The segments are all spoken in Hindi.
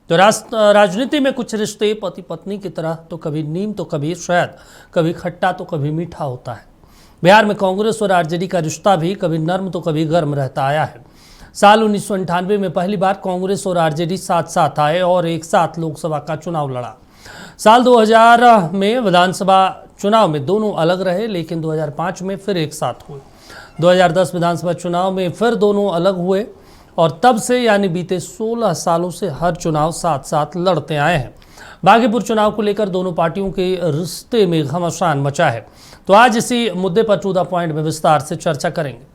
तो राजनीति में कुछ रिश्ते पति पत्नी की तरह तो कभी नीम तो कभी शहद, कभी खट्टा तो कभी मीठा होता है। बिहार में कांग्रेस और आरजेडी का रिश्ता भी कभी नर्म तो कभी गर्म रहता आया है। साल 1998 में पहली बार कांग्रेस और आरजेडी साथ साथ आए और एक साथ लोकसभा का चुनाव लड़ा। साल 2000 में विधानसभा चुनाव में दोनों अलग रहे, लेकिन 2005 में फिर एक साथ हुए। 2010 विधानसभा चुनाव में फिर दोनों अलग हुए और तब से यानी बीते 16 सालों से हर चुनाव साथ साथ लड़ते आए हैं। बागीपुर चुनाव को लेकर दोनों पार्टियों के रिश्ते में घमासान मचा है। तो आज इसी मुद्दे पर टू द पॉइंट में विस्तार से चर्चा करेंगे।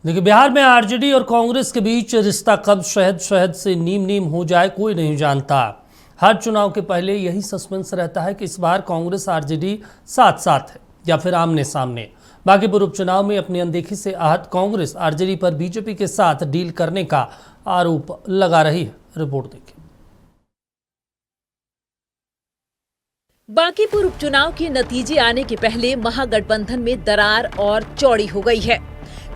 देखिए, बिहार में आरजेडी और कांग्रेस के बीच रिश्ता कब शहद शहद से नीम नीम हो जाए कोई नहीं जानता। हर चुनाव के पहले यही सस्पेंस रहता है कि इस बार कांग्रेस आरजेडी साथ साथ है या फिर आमने सामने। बागीपुर उपचुनाव में अपनी अनदेखी से आहत कांग्रेस आरजेडी पर बीजेपी के साथ डील करने का आरोप लगा रही है। रिपोर्ट देखिए। बागीपुर उपचुनाव के नतीजे आने के पहले महागठबंधन में दरार और चौड़ी हो गई है।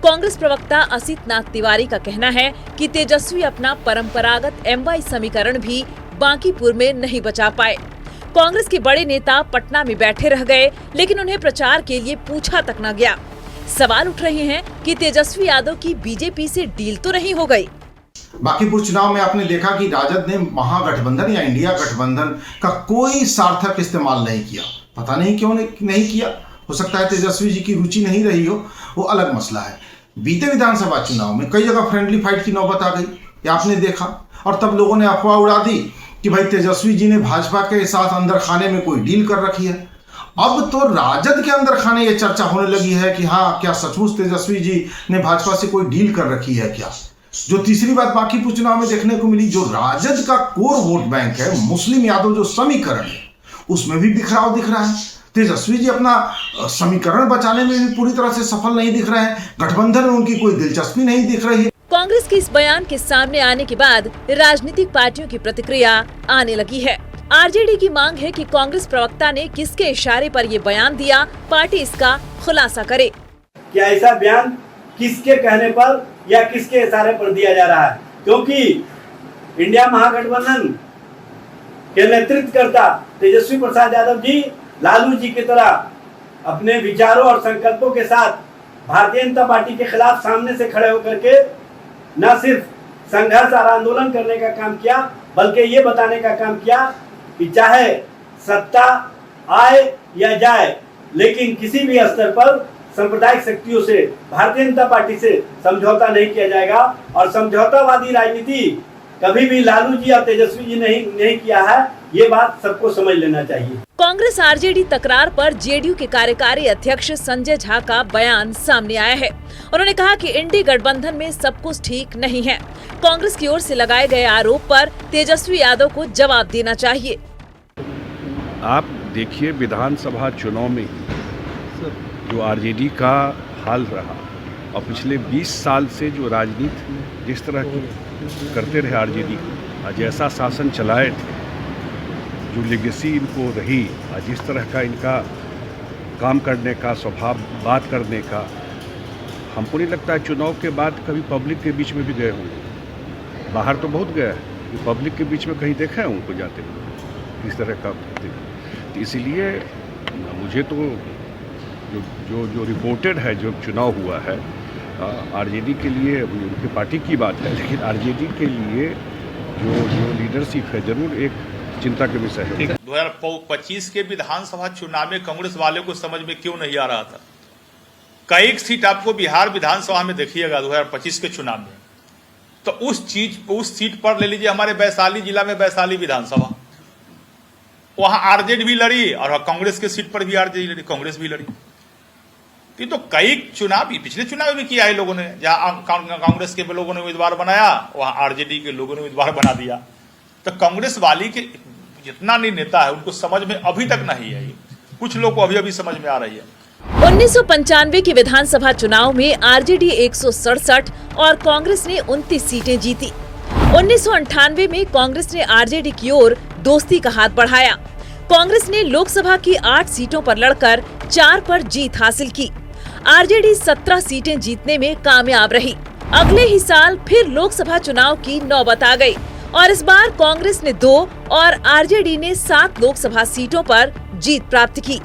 कांग्रेस प्रवक्ता असित नाथ तिवारी का कहना है कि तेजस्वी अपना परंपरागत एमवाई समीकरण भी बांकीपुर में नहीं बचा पाए। कांग्रेस के बड़े नेता पटना में बैठे रह गए, लेकिन उन्हें प्रचार के लिए पूछा तक न गया। सवाल उठ रहे हैं कि तेजस्वी यादव की बीजेपी से डील तो नहीं हो गई। बांकीपुर चुनाव में आपने देखा कि राजद ने महागठबंधन या इंडिया गठबंधन का कोई सार्थक इस्तेमाल नहीं किया। पता नहीं क्यों नहीं किया। हो सकता है तेजस्वी जी की रुचि नहीं रही हो, वो अलग मसला है। बीते विधानसभा चुनाव में कई जगह फ्रेंडली फाइट की नौबत आ गई, ये आपने देखा, और तब लोगों ने अफवाह उड़ा दी कि भाई तेजस्वी जी ने भाजपा के साथ अंदर खाने में कोई डील कर रखी है। अब तो राजद के अंदर खाने ये चर्चा होने लगी है कि हाँ, क्या सचमुच तेजस्वी जी ने भाजपा से कोई डील कर रखी है क्या। जो तीसरी बात बांकीपुर चुनाव में देखने को मिली, जो राजद का कोर वोट बैंक है, मुस्लिम यादव जो समीकरण है, उसमें भी बिखराव दिख रहा है। तेजस्वी जी अपना समीकरण बचाने में भी पूरी तरह से सफल नहीं दिख रहे हैं। गठबंधन में उनकी कोई दिलचस्पी नहीं दिख रही है। कांग्रेस के इस बयान के सामने आने के बाद राजनीतिक पार्टियों की प्रतिक्रिया आने लगी है। आरजेडी की मांग है कि कांग्रेस प्रवक्ता ने किसके इशारे पर ये बयान दिया, पार्टी इसका खुलासा करे। क्या ऐसा बयान किसके कहने पर या किसके इशारे पर दिया जा रहा है? क्योंकि इंडिया महागठबंधन के नेतृत्वकर्ता तेजस्वी प्रसाद यादव जी लालू जी की तरह अपने विचारों और संकल्पों के साथ भारतीय जनता पार्टी के खिलाफ सामने से खड़े होकर के न सिर्फ संघर्ष और आंदोलन करने का काम किया, बल्कि ये बताने का काम किया कि चाहे सत्ता आए या जाए, लेकिन किसी भी स्तर पर सांप्रदायिक शक्तियों से भारतीय जनता पार्टी से समझौता नहीं किया जाएगा। और समझौतावादी राजनीति कभी भी लालू जी और तेजस्वी जी नहीं किया है, ये बात सबको समझ लेना चाहिए। कांग्रेस आरजेडी तकरार पर जेडीयू के कार्यकारी अध्यक्ष संजय झा का बयान सामने आया है। उन्होंने कहा कि इंडी गठबंधन में सब कुछ ठीक नहीं है। कांग्रेस की ओर से लगाए गए आरोप पर तेजस्वी यादव को जवाब देना चाहिए। आप देखिए, विधानसभा चुनाव में जो आरजेडी का हाल रहा और पिछले 20 साल से जो राजनीति जिस तरह की करते रहे आरजेडी, जैसा शासन चलाए थे, जो लेगेसी इनको रही, जिस तरह का इनका काम करने का स्वभाव, बात करने का, हमको नहीं लगता है चुनाव के बाद कभी पब्लिक के बीच में भी गए होंगे। बाहर तो बहुत गए हैं, पब्लिक के बीच में कहीं देखा है उनको जाते हुए इस तरह का। तो इसीलिए मुझे तो जो रिपोर्टेड है, जो चुनाव हुआ है, आरजेडी के लिए उनकी पार्टी की बात है, लेकिन आरजेडी के लिए जो लीडरशिप है जरूर एक चिंता के विषय है। 2025 के विधानसभा चुनाव में कांग्रेस वाले को समझ में क्यों नहीं आ रहा था। कई सीट आपको बिहार विधानसभा में देखिएगा 2025 के चुनाव में, तो उस सीट पर ले लीजिए हमारे वैशाली जिला में वैशाली विधानसभा, वहां आरजेडी भी लड़ी और कांग्रेस के सीट पर भी आरजेडी लड़ी, कांग्रेस भी लड़ी। तो कई चुनाव पिछले चुनाव में किया है लोगों ने, जहां कांग्रेस के लोगों ने उम्मीदवार बनाया, वहां आरजेडी के लोगों ने उम्मीदवार बना दिया। तो कांग्रेस वाली के जितना नहीं नेता है उनको समझ में अभी तक नहीं है। कुछ लोग को अभी समझ में आ रही है। 1995 के विधानसभा चुनाव में आरजेडी 167 और कांग्रेस ने 29 सीटें जीती। 1998 में कांग्रेस ने आरजेडी की ओर दोस्ती का हाथ बढ़ाया। कांग्रेस ने लोकसभा की 8 सीटों पर लड़कर 4 पर जीत हासिल की। आरजेडी 17 सीटें जीतने में कामयाब रही। अगले ही साल फिर लोकसभा चुनाव की नौबत आ गई और इस बार कांग्रेस ने 2 और आरजेडी ने 7 लोकसभा सीटों पर जीत प्राप्त की।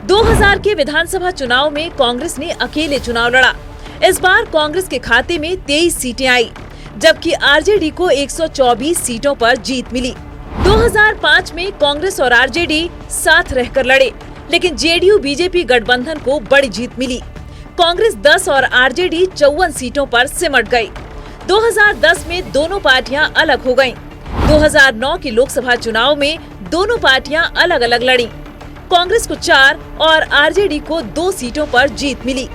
2000 के विधानसभा चुनाव में कांग्रेस ने अकेले चुनाव लड़ा। इस बार कांग्रेस के खाते में 23 सीटें आई, जबकि आरजेडी को 124 सीटों पर जीत मिली। 2005 में कांग्रेस और आरजेडी साथ रहकर लड़े, लेकिन जेडीयू बीजेपी गठबंधन को बड़ी जीत मिली। कांग्रेस 10 और आरजेडी 54 सीटों पर सिमट गई। 2010 में दोनों पार्टियां अलग हो गईं। 2009 के लोकसभा चुनाव में दोनों पार्टियां अलग अलग लड़ी। कांग्रेस को 4 और आरजेडी को 2 सीटों पर जीत मिली।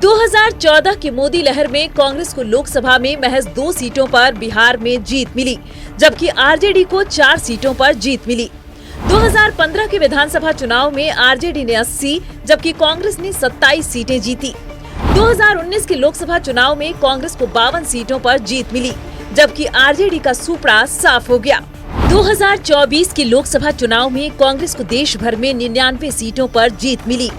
2014 की मोदी लहर में कांग्रेस को लोकसभा में महज 2 सीटों पर बिहार में जीत मिली, जबकि आरजेडी को 4 सीटों पर जीत मिली। 2015 के विधानसभा चुनाव में आरजेडी ने 80 जबकि कांग्रेस ने 27 सीटें जीती। 2019 के लोकसभा चुनाव में कांग्रेस को 52 सीटों पर जीत मिली, जबकि आरजेडी का सुपड़ा साफ हो गया। 2024 के लोकसभा चुनाव में कांग्रेस को देश भर में 99 सीटों पर जीत मिली।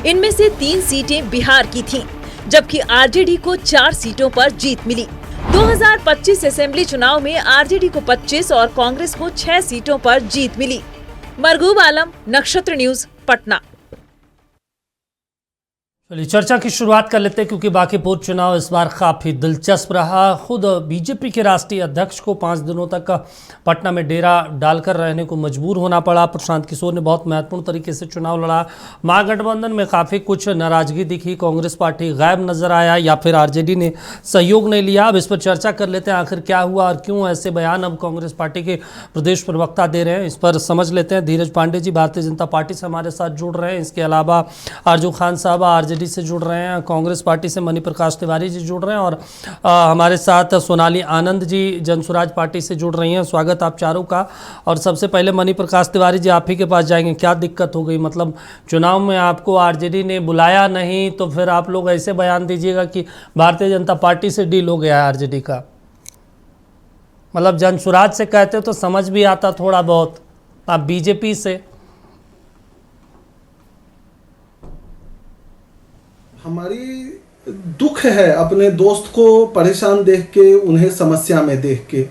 इनमें से 3 सीटें बिहार की थीं, जबकि आरजेडी को 4 सीटों पर जीत मिली। 2025 असेंबली चुनाव में आरजेडी को 25 और कांग्रेस को 6 सीटों पर जीत मिली। मरगूब आलम, नक्षत्र न्यूज, पटना। चलिए चर्चा की शुरुआत कर लेते हैं, क्योंकि बांकीपुर चुनाव इस बार काफ़ी दिलचस्प रहा। खुद बीजेपी के राष्ट्रीय अध्यक्ष को 5 दिनों तक पटना में डेरा डालकर रहने को मजबूर होना पड़ा। प्रशांत किशोर ने बहुत महत्वपूर्ण तरीके से चुनाव लड़ा। महागठबंधन में काफ़ी कुछ नाराजगी दिखी, कांग्रेस पार्टी गायब नजर आया या फिर आरजेडी ने सहयोग नहीं लिया। अब इस पर चर्चा कर लेते हैं, आखिर क्या हुआ और क्यों ऐसे बयान अब कांग्रेस पार्टी के प्रदेश प्रवक्ता दे रहे हैं। इस पर समझ लेते हैं। धीरज पांडे जी भारतीय जनता पार्टी से हमारे साथ जुड़ रहे हैं। इसके अलावा आरजू खान साहब आरजेडी से जुड़ रहे हैं। कांग्रेस पार्टी से मणि प्रकाश तिवारी जी जुड़ रहे हैं और हमारे साथ सोनाली आनंद जी जनसुराज पार्टी से जुड़ रही हैं। स्वागत आप चारों का। और सबसे पहले मणि प्रकाश तिवारी जी, आप ही के पास जाएंगे। क्या दिक्कत हो गई? मतलब चुनाव में आपको आरजेडी ने बुलाया नहीं, तो फिर आप लोग ऐसे बयान दीजिएगा कि भारतीय जनता पार्टी से डील हो गया है आरजेडी का। मतलब जनसुराज से कहते तो समझ भी आता थोड़ा बहुत, आप बीजेपी से। हमारी दुख है अपने दोस्त को परेशान देख के, उन्हें समस्या में देख के।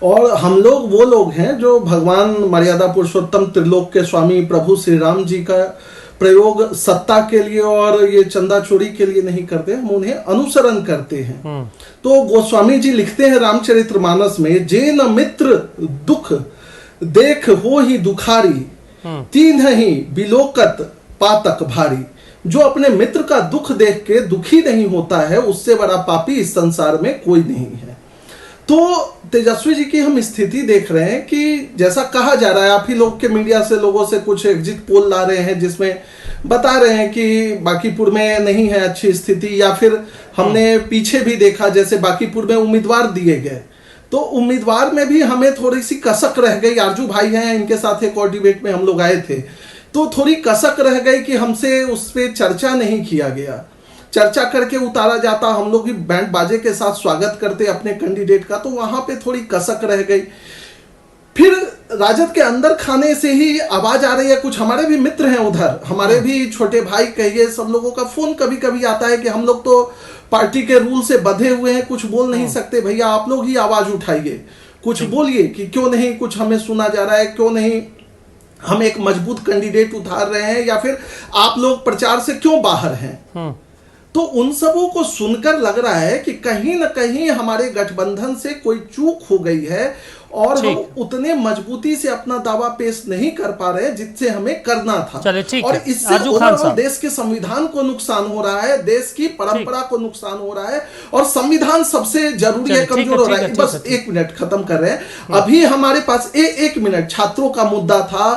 और हम लोग वो लोग हैं जो भगवान मर्यादा पुरुषोत्तम त्रिलोक के स्वामी प्रभु श्री राम जी का प्रयोग सत्ता के लिए और ये चंदा चोरी के लिए नहीं करते, हम उन्हें अनुसरण करते हैं। तो गोस्वामी जी लिखते हैं रामचरितमानस में, जे न मित्र दुख देख हो ही दुखारी, तीन ही बिलोकत पातक भारी। जो अपने मित्र का दुख देख के दुखी नहीं होता है, उससे बड़ा पापी इस संसार में कोई नहीं है। तो तेजस्वी जी की हम स्थिति देख रहे हैं कि जैसा कहा जा रहा है, आप ही लोग के मीडिया से लोगों से कुछ एग्जिट पोल ला रहे हैं जिसमें बता रहे हैं कि बांकीपुर में नहीं है अच्छी स्थिति, या फिर हमने पीछे भी देखा जैसे बांकीपुर में उम्मीदवार दिए गए तो उम्मीदवार में भी हमें थोड़ी सी कसक रह गई। आरजू भाई हैं, इनके साथ एक और डिबेट में हम लोग आए थे, तो थोड़ी कसक रह गई कि हमसे उस पर चर्चा नहीं किया गया। चर्चा करके उतारा जाता, हम लोग भी बैंड बाजे के साथ स्वागत करते अपने कैंडिडेट का, तो वहां पे थोड़ी कसक रह गई। फिर राजद के अंदर खाने से ही आवाज आ रही है, कुछ हमारे भी मित्र हैं उधर, हमारे भी छोटे भाई कहिए, सब लोगों का फोन कभी कभी आता है कि हम लोग तो पार्टी के रूल से बंधे हुए हैं, कुछ बोल नहीं सकते, भैया आप लोग ही आवाज उठाइए, कुछ बोलिए कि क्यों नहीं कुछ हमें सुना जा रहा है, क्यों नहीं हम एक मजबूत कैंडिडेट उतार रहे हैं, या फिर आप लोग प्रचार से क्यों बाहर हैं। तो उन सबों को सुनकर लग रहा है कि कहीं ना कहीं हमारे गठबंधन से कोई चूक हो गई है और हम उतने मजबूती से अपना दावा पेश नहीं कर पा रहे जिससे हमें करना था। और इससे ओवरऑल देश के संविधान को नुकसान हो रहा है, देश की परंपरा को नुकसान हो रहा है, और संविधान सबसे जरूरी है, कमजोर हो रहा है। बस 1 मिनट खत्म कर रहे हैं। अभी हमारे पास 1 मिनट छात्रों का मुद्दा था,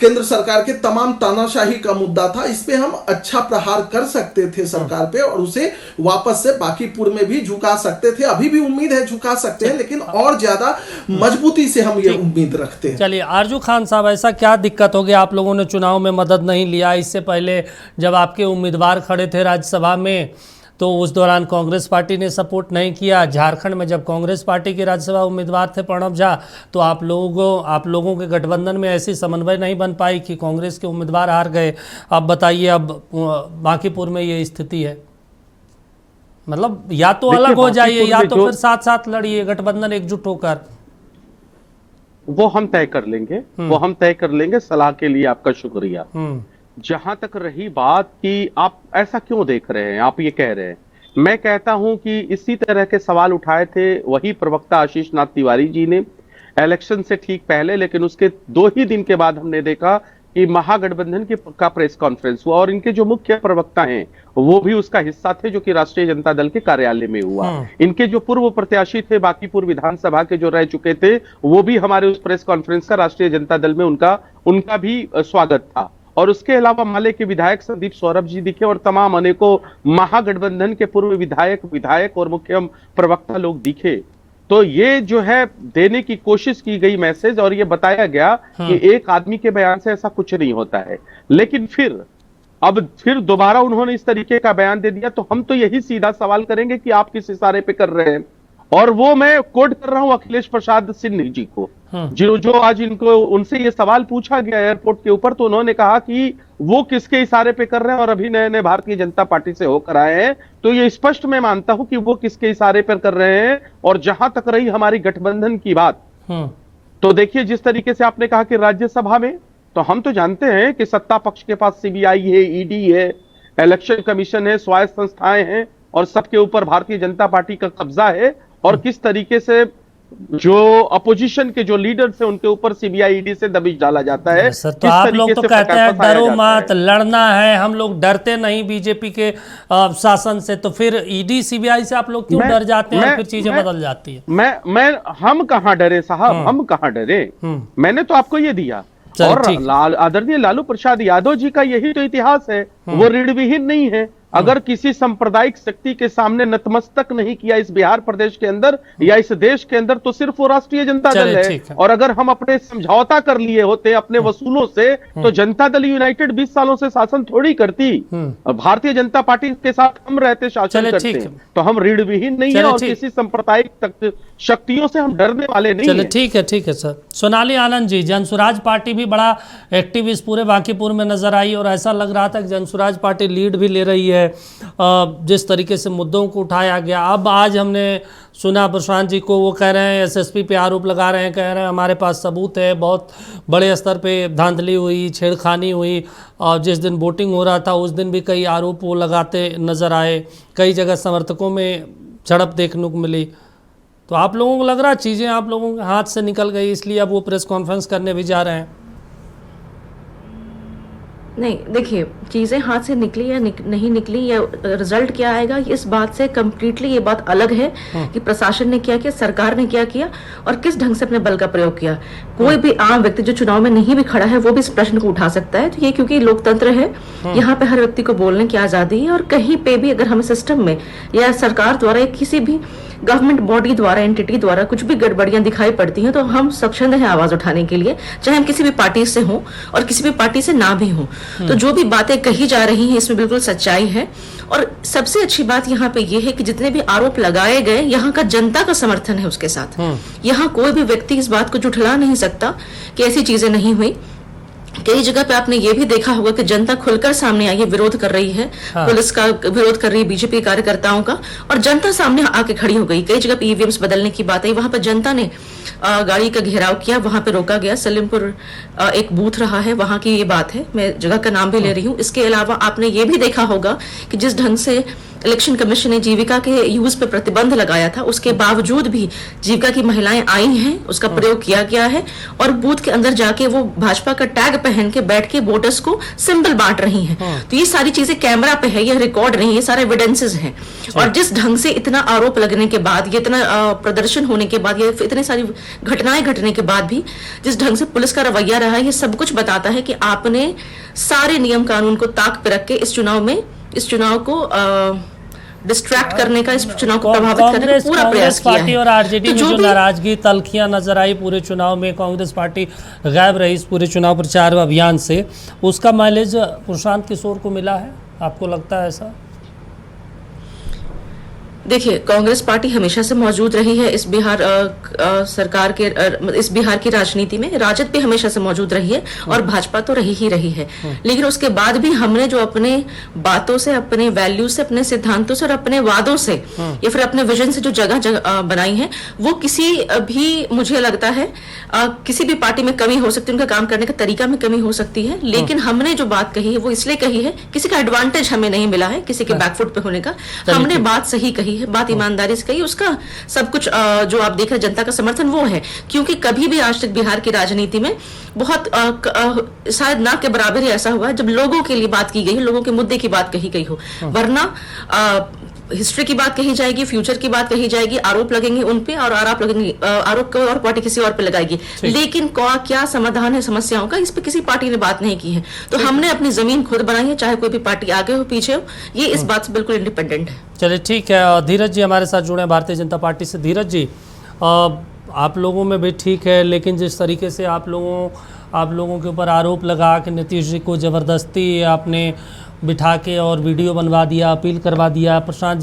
केंद्र सरकार के तमाम तानाशाही का मुद्दा था, इस पे हम अच्छा प्रहार कर सकते थे सरकार पे और उसे वापस से बांकीपुर में भी झुका सकते थे। अभी भी उम्मीद है झुका सकते हैं, लेकिन और ज्यादा मजबूती से हम ये उम्मीद रखते हैं। चलिए आरजू खान साहब, ऐसा क्या दिक्कत हो गया? आप लोगों ने चुनाव में मदद नहीं लिया, इससे पहले जब आपके उम्मीदवार खड़े थे राज्यसभा में तो उस दौरान कांग्रेस पार्टी ने सपोर्ट नहीं किया। झारखंड में जब कांग्रेस पार्टी के राज्यसभा उम्मीदवार थे प्रणब झा, तो आप लोगों के गठबंधन में ऐसी समन्वय नहीं बन पाई कि कांग्रेस के उम्मीदवार हार गए। अब बताइए, अब बांकीपुर में ये स्थिति है। मतलब या तो देखिए, अलग हो जाइए बांकीपुर या में तो जो- फिर साथ साथ लड़िए, गठबंधन एकजुट होकर। वो हम तय कर लेंगे, वो हम तय कर लेंगे। सलाह के लिए आपका शुक्रिया। जहां तक रही बात कि आप ऐसा क्यों देख रहे हैं, आप ये कह रहे हैं, मैं कहता हूं कि इसी तरह के सवाल उठाए थे वही प्रवक्ता आशीष नाथ तिवारी जी ने इलेक्शन से ठीक पहले, लेकिन उसके 2 ही दिन के बाद हमने देखा कि महागठबंधन का प्रेस कॉन्फ्रेंस हुआ और इनके जो मुख्य प्रवक्ता हैं वो भी उसका हिस्सा थे, जो कि राष्ट्रीय जनता दल के कार्यालय में हुआ। इनके जो पूर्व प्रत्याशी थे बांकीपुर विधानसभा के, जो रह चुके थे, वो भी हमारे उस प्रेस कॉन्फ्रेंस का राष्ट्रीय जनता दल में उनका भी स्वागत था। और उसके अलावा माले के विधायक संदीप सौरभ जी दिखे और तमाम अनेकों महागठबंधन के पूर्व विधायक और मुख्य प्रवक्ता लोग दिखे। तो ये जो है देने की कोशिश की गई मैसेज, और ये बताया गया कि एक आदमी के बयान से ऐसा कुछ नहीं होता है। लेकिन फिर दोबारा उन्होंने इस तरीके का बयान दे दिया, तो हम तो यही सीधा सवाल करेंगे कि आप किस इशारे पे कर रहे हैं। और वो मैं कोट कर रहा हूं अखिलेश प्रसाद सिन्हा जी को, जो आज उनसे ये सवाल पूछा गया एयरपोर्ट के ऊपर, तो उन्होंने कहा कि वो किसके इशारे पे कर रहे हैं और अभी नए नए भारतीय जनता पार्टी से होकर आए हैं, तो ये स्पष्ट मैं मानता हूं कि वो किसके इशारे पर कर रहे हैं। और जहां तक रही हमारी गठबंधन की बात, तो देखिए जिस तरीके से आपने कहा कि राज्यसभा में, तो हम तो जानते हैं कि सत्ता पक्ष के पास सीबीआई है, ईडी है, इलेक्शन कमीशन है, स्वायत्त संस्थाएं हैं और सबके ऊपर भारतीय जनता पार्टी का कब्जा है। और किस तरीके से जो अपोजिशन के जो लीडर्स हैं उनके ऊपर सीबीआई ईडी से दबिश डाला जाता है। सर, तो आप लोग तो कहते हैं डरो मत, लड़ना है, हम लोग डरते नहीं बीजेपी के शासन से, तो फिर ईडी सीबीआई से आप लोग क्यों डर जाते हैं और फिर चीजें बदल जाती है? हम कहां डरे साहब, हम कहां डरे? मैंने तो आपको ये दिया। और आदरणीय लालू प्रसाद यादव जी का यही तो इतिहास है, वो ऋण विहीन नहीं है। अगर किसी सांप्रदायिक शक्ति के सामने नतमस्तक नहीं किया इस बिहार प्रदेश के अंदर या इस देश के अंदर, तो सिर्फ वो राष्ट्रीय जनता दल है। और अगर हम अपने समझौता कर लिए होते अपने वसूलों से, तो जनता दल यूनाइटेड 20 सालों से शासन थोड़ी करती। भारतीय जनता पार्टी के साथ हम रहते, शासन करते, तो हम ऋण विहीन नहीं है और किसी सांप्रदायिक शक्तियों से हम डरने वाले नहीं है। ठीक है सर। सोनाली आनंद जी, जनसुराज पार्टी भी बड़ा एक्टिव इस पूरे बांकीपुर में नजर आई और ऐसा लग रहा था कि जनसुराज पार्टी लीड भी ले रही है जिस तरीके से मुद्दों को उठाया गया। अब आज हमने सुना प्रशांत जी को, वो कह रहे हैं एसएसपी पे आरोप लगा रहे हैं, कह रहे हैं हमारे पास सबूत है, बहुत बड़े स्तर पे धांधली हुई, छेड़खानी हुई। और जिस दिन वोटिंग हो रहा था उस दिन भी कई आरोप वो लगाते नजर आए, कई जगह समर्थकों में झड़प देखने को मिली। तो आप लोगों को लग रहा है चीज़ें आप लोगों के हाथ से निकल गई, इसलिए अब वो प्रेस कॉन्फ्रेंस करने भी जा रहे हैं? नहीं, देखिए, चीज़ें हाथ से निकली या नहीं निकली या रिजल्ट क्या आएगा, इस बात से कम्प्लीटली ये बात अलग है कि प्रशासन ने क्या किया, सरकार ने क्या किया और किस ढंग से अपने बल का प्रयोग किया। कोई भी आम व्यक्ति जो चुनाव में नहीं भी खड़ा है वो भी इस प्रश्न को उठा सकता है। तो ये क्योंकि लोकतंत्र है, यहाँ पे हर व्यक्ति को बोलने की आज़ादी है और कहीं पे भी अगर हमें सिस्टम में या सरकार द्वारा या किसी भी गवर्नमेंट बॉडी द्वारा, एंटिटी द्वारा कुछ भी गड़बड़ियां दिखाई पड़ती हैं, तो हम सक्षम हैं आवाज उठाने के लिए, चाहे हम किसी भी पार्टी से हों और किसी भी पार्टी से ना भी हों। तो जो भी बातें कही जा रही हैं इसमें बिल्कुल सच्चाई है। और सबसे अच्छी बात यहाँ पे ये है कि जितने भी आरोप लगाए गए, यहाँ का जनता का समर्थन है उसके साथ। यहाँ कोई भी व्यक्ति इस बात को झुठला नहीं सकता कि ऐसी चीजें नहीं हुई। कई जगह पे आपने ये भी देखा होगा कि जनता खुलकर सामने आई है, विरोध कर रही है, पुलिस का विरोध कर रही है, बीजेपी कार्यकर्ताओं का, और जनता सामने आके खड़ी हो गई। कई जगह पे ईवीएम्स बदलने की बात आई, वहां पर जनता ने गाड़ी का घेराव किया, वहां पे रोका गया। सलीमपुर एक बूथ रहा है, वहां की ये बात है, मैं जगह का नाम भी ले रही हूँ। इसके अलावा आपने ये भी देखा होगा कि जिस ढंग से इलेक्शन कमीशन ने जीविका के यूज पे प्रतिबंध लगाया था, उसके बावजूद भी जीविका की महिलाएं आई हैं, उसका प्रयोग किया गया है और बूथ के अंदर जाके वो भाजपा का टैग पहन के बैठ के वोटर्स को सिंबल बांट रही हैं। तो ये सारी चीजें कैमरा पे है, ये रिकॉर्ड नहीं, ये सारे एविडेंसेस हैं। और जिस ढंग से इतना आरोप लगने के बाद, ये इतना प्रदर्शन होने के बाद, ये इतनी सारी घटनाएं घटने के बाद भी जिस ढंग से पुलिस का रवैया रहा है, ये सब कुछ बताता है कि आपने सारे नियम कानून को ताक पे रख के इस चुनाव को डिस्ट्रैक्ट करने का, इस चुनाव को प्रभावित करने का पूरा प्रयास किया है। पार्टी और आरजेडी में जो नाराजगी, तल्खियां नजर आई पूरे चुनाव में, कांग्रेस पार्टी गायब रही इस पूरे चुनाव प्रचार अभियान से, उसका माइलेज प्रशांत किशोर को मिला है, आपको लगता है ऐसा? देखिए, कांग्रेस पार्टी हमेशा से मौजूद रही है इस बिहार सरकार के इस बिहार की राजनीति में। राजद भी हमेशा से मौजूद रही है और भाजपा तो रही ही रही है। लेकिन उसके बाद भी हमने जो अपने बातों से, अपने वैल्यू से, अपने सिद्धांतों से और अपने वादों से या फिर अपने विजन से जो जगह जगह बनाई है, वो किसी भी, मुझे लगता है किसी भी पार्टी में कमी हो सकती है, उनका काम करने का तरीका में कमी हो सकती है। लेकिन हमने जो बात कही है वो इसलिए कही है, किसी का एडवांटेज हमें नहीं मिला है, किसी के बैकफुट पे होने का। हमने बात सही कही है, बात ईमानदारी से कही, उसका सब कुछ जो आप देख रहे हैं जनता का समर्थन वो है। क्योंकि कभी भी आज तक बिहार की राजनीति में बहुत शायद ना के बराबर ही ऐसा हुआ है जब लोगों के लिए बात की गई है, लोगों के मुद्दे की बात कही गई हो। वरना हिस्ट्री की बात कही जाएगी, फ्यूचर की बात कही जाएगी, आरोप लगेंगे उन पे और आरोप लगेंगे, आरोप को और पार्टी किसी और पे लगाएगी। लेकिन क्या समाधान है समस्याओं का, इस पे किसी पार्टी ने बात नहीं की है। तो हमने अपनी जमीन खुद बनाई है, चाहे कोई भी पार्टी आगे हो पीछे हो, ये इस बात से बिल्कुल इंडिपेंडेंट है। चलिए ठीक है। धीरज जी हमारे साथ जुड़े हैं भारतीय जनता पार्टी से। धीरज जी, आप लोगों में भी ठीक है, लेकिन जिस तरीके से आप लोगों के ऊपर आरोप लगा कि नीतीश जी को ज़बरदस्ती आपने बिठा के और वीडियो बनवा दिया, अपील करवा दिया। प्रशांत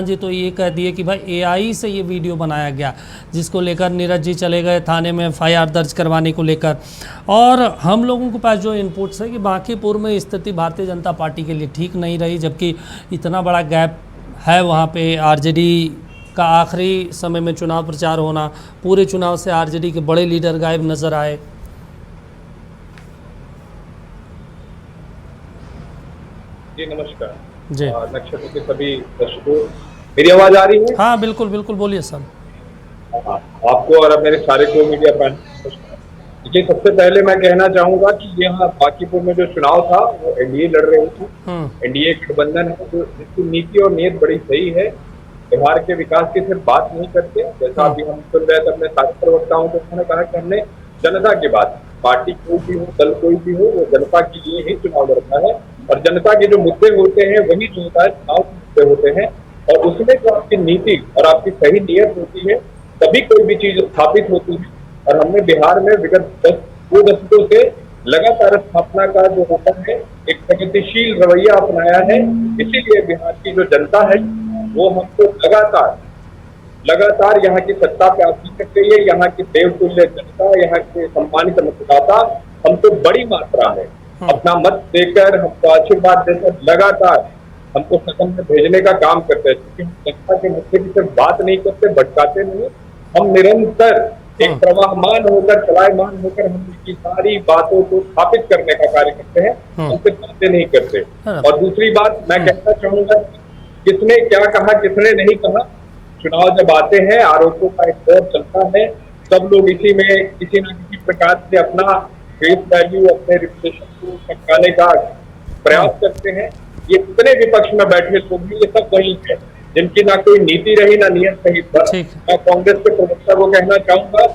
जी तो ये कह दिए कि भाई एआई से ये वीडियो बनाया गया, जिसको लेकर नीरज जी चले गए थाने में एफआईआर दर्ज करवाने को लेकर। और हम लोगों के पास जो इनपुट्स है कि बांकीपुर में स्थिति भारतीय जनता पार्टी के लिए ठीक नहीं रही, जबकि इतना बड़ा गैप है वहाँ पे। आरजेडी का आखिरी समय में चुनाव प्रचार होना, पूरे चुनाव से आरजेडी के बड़े लीडर गायब नजर आए। जी नमस्कार जी। नक्षत्र के सभी दर्शकों, मेरी आवाज आ रही है? हाँ बिल्कुल बिल्कुल, बोलिए सर। आपको और मेरे सारे को मीडिया पर देखिए, सबसे पहले मैं कहना चाहूंगा कि यहाँ बांकीपुर में जो चुनाव था वो एनडीए लड़ रही थी। एनडीए गठबंधन है जो जिसकी नीति और नीयत बड़ी सही है। बिहार के विकास की सिर्फ बात नहीं करते, जैसा अभी हम सुन रहे थे अपने साथी प्रवक्ताओं को, उन्होंने कहा कि हमने जनता की बात, पार्टी कोई भी हो, दल कोई भी हो, वो जनता के लिए ही चुनाव लड़ता है और जनता के जो मुद्दे होते हैं वही जो होता है चुनाव के मुद्दे होते हैं। और उसमें जो आपकी नीति और आपकी सही नीयत होती है तभी कोई भी चीज स्थापित होती है। और हमने बिहार में विगत 2 दशकों से लगातार स्थापना का जो होता है एक प्रगतिशील रवैया अपनाया है। इसीलिए बिहार की जो जनता है वो हमको लगातार यहाँ की सत्ता पे आती कर रही है। यहाँ की देवतुल्य जनता, यहाँ के सम्मानित मतदाता हमको बड़ी मात्रा में अपना मत देकर, हमको आशीर्वाद देकर लगातार हमको सदन में भेजने का काम करते हैं। क्योंकि हम जनता के मुद्दे की सिर्फ बात नहीं करते, भटकाते नहीं, हम निरंतर एक प्रवाहमान होकर, चलायमान होकर हम की सारी बातों को स्थापित करने का कार्य करते हैं, हम सिर्फ बातें नहीं करते। और दूसरी बात मैं कहना चाहूंगा, किसने क्या कहा, किसने नहीं कहा, चुनाव जब आते हैं आरोपों का एक दौर चलता है, सब लोग इसी में किसी न किसी प्रकार से अपना फेस वैल्यू, अपने रिपुटेशन को चमकाने का प्रयास करते हैं। ये कितने विपक्ष में बैठे लोग भी ये सब वही है जिनकी ना कोई नीति रही ना नियत रही। मैं कांग्रेस के प्रवक्ता को कहना चाहूंगा,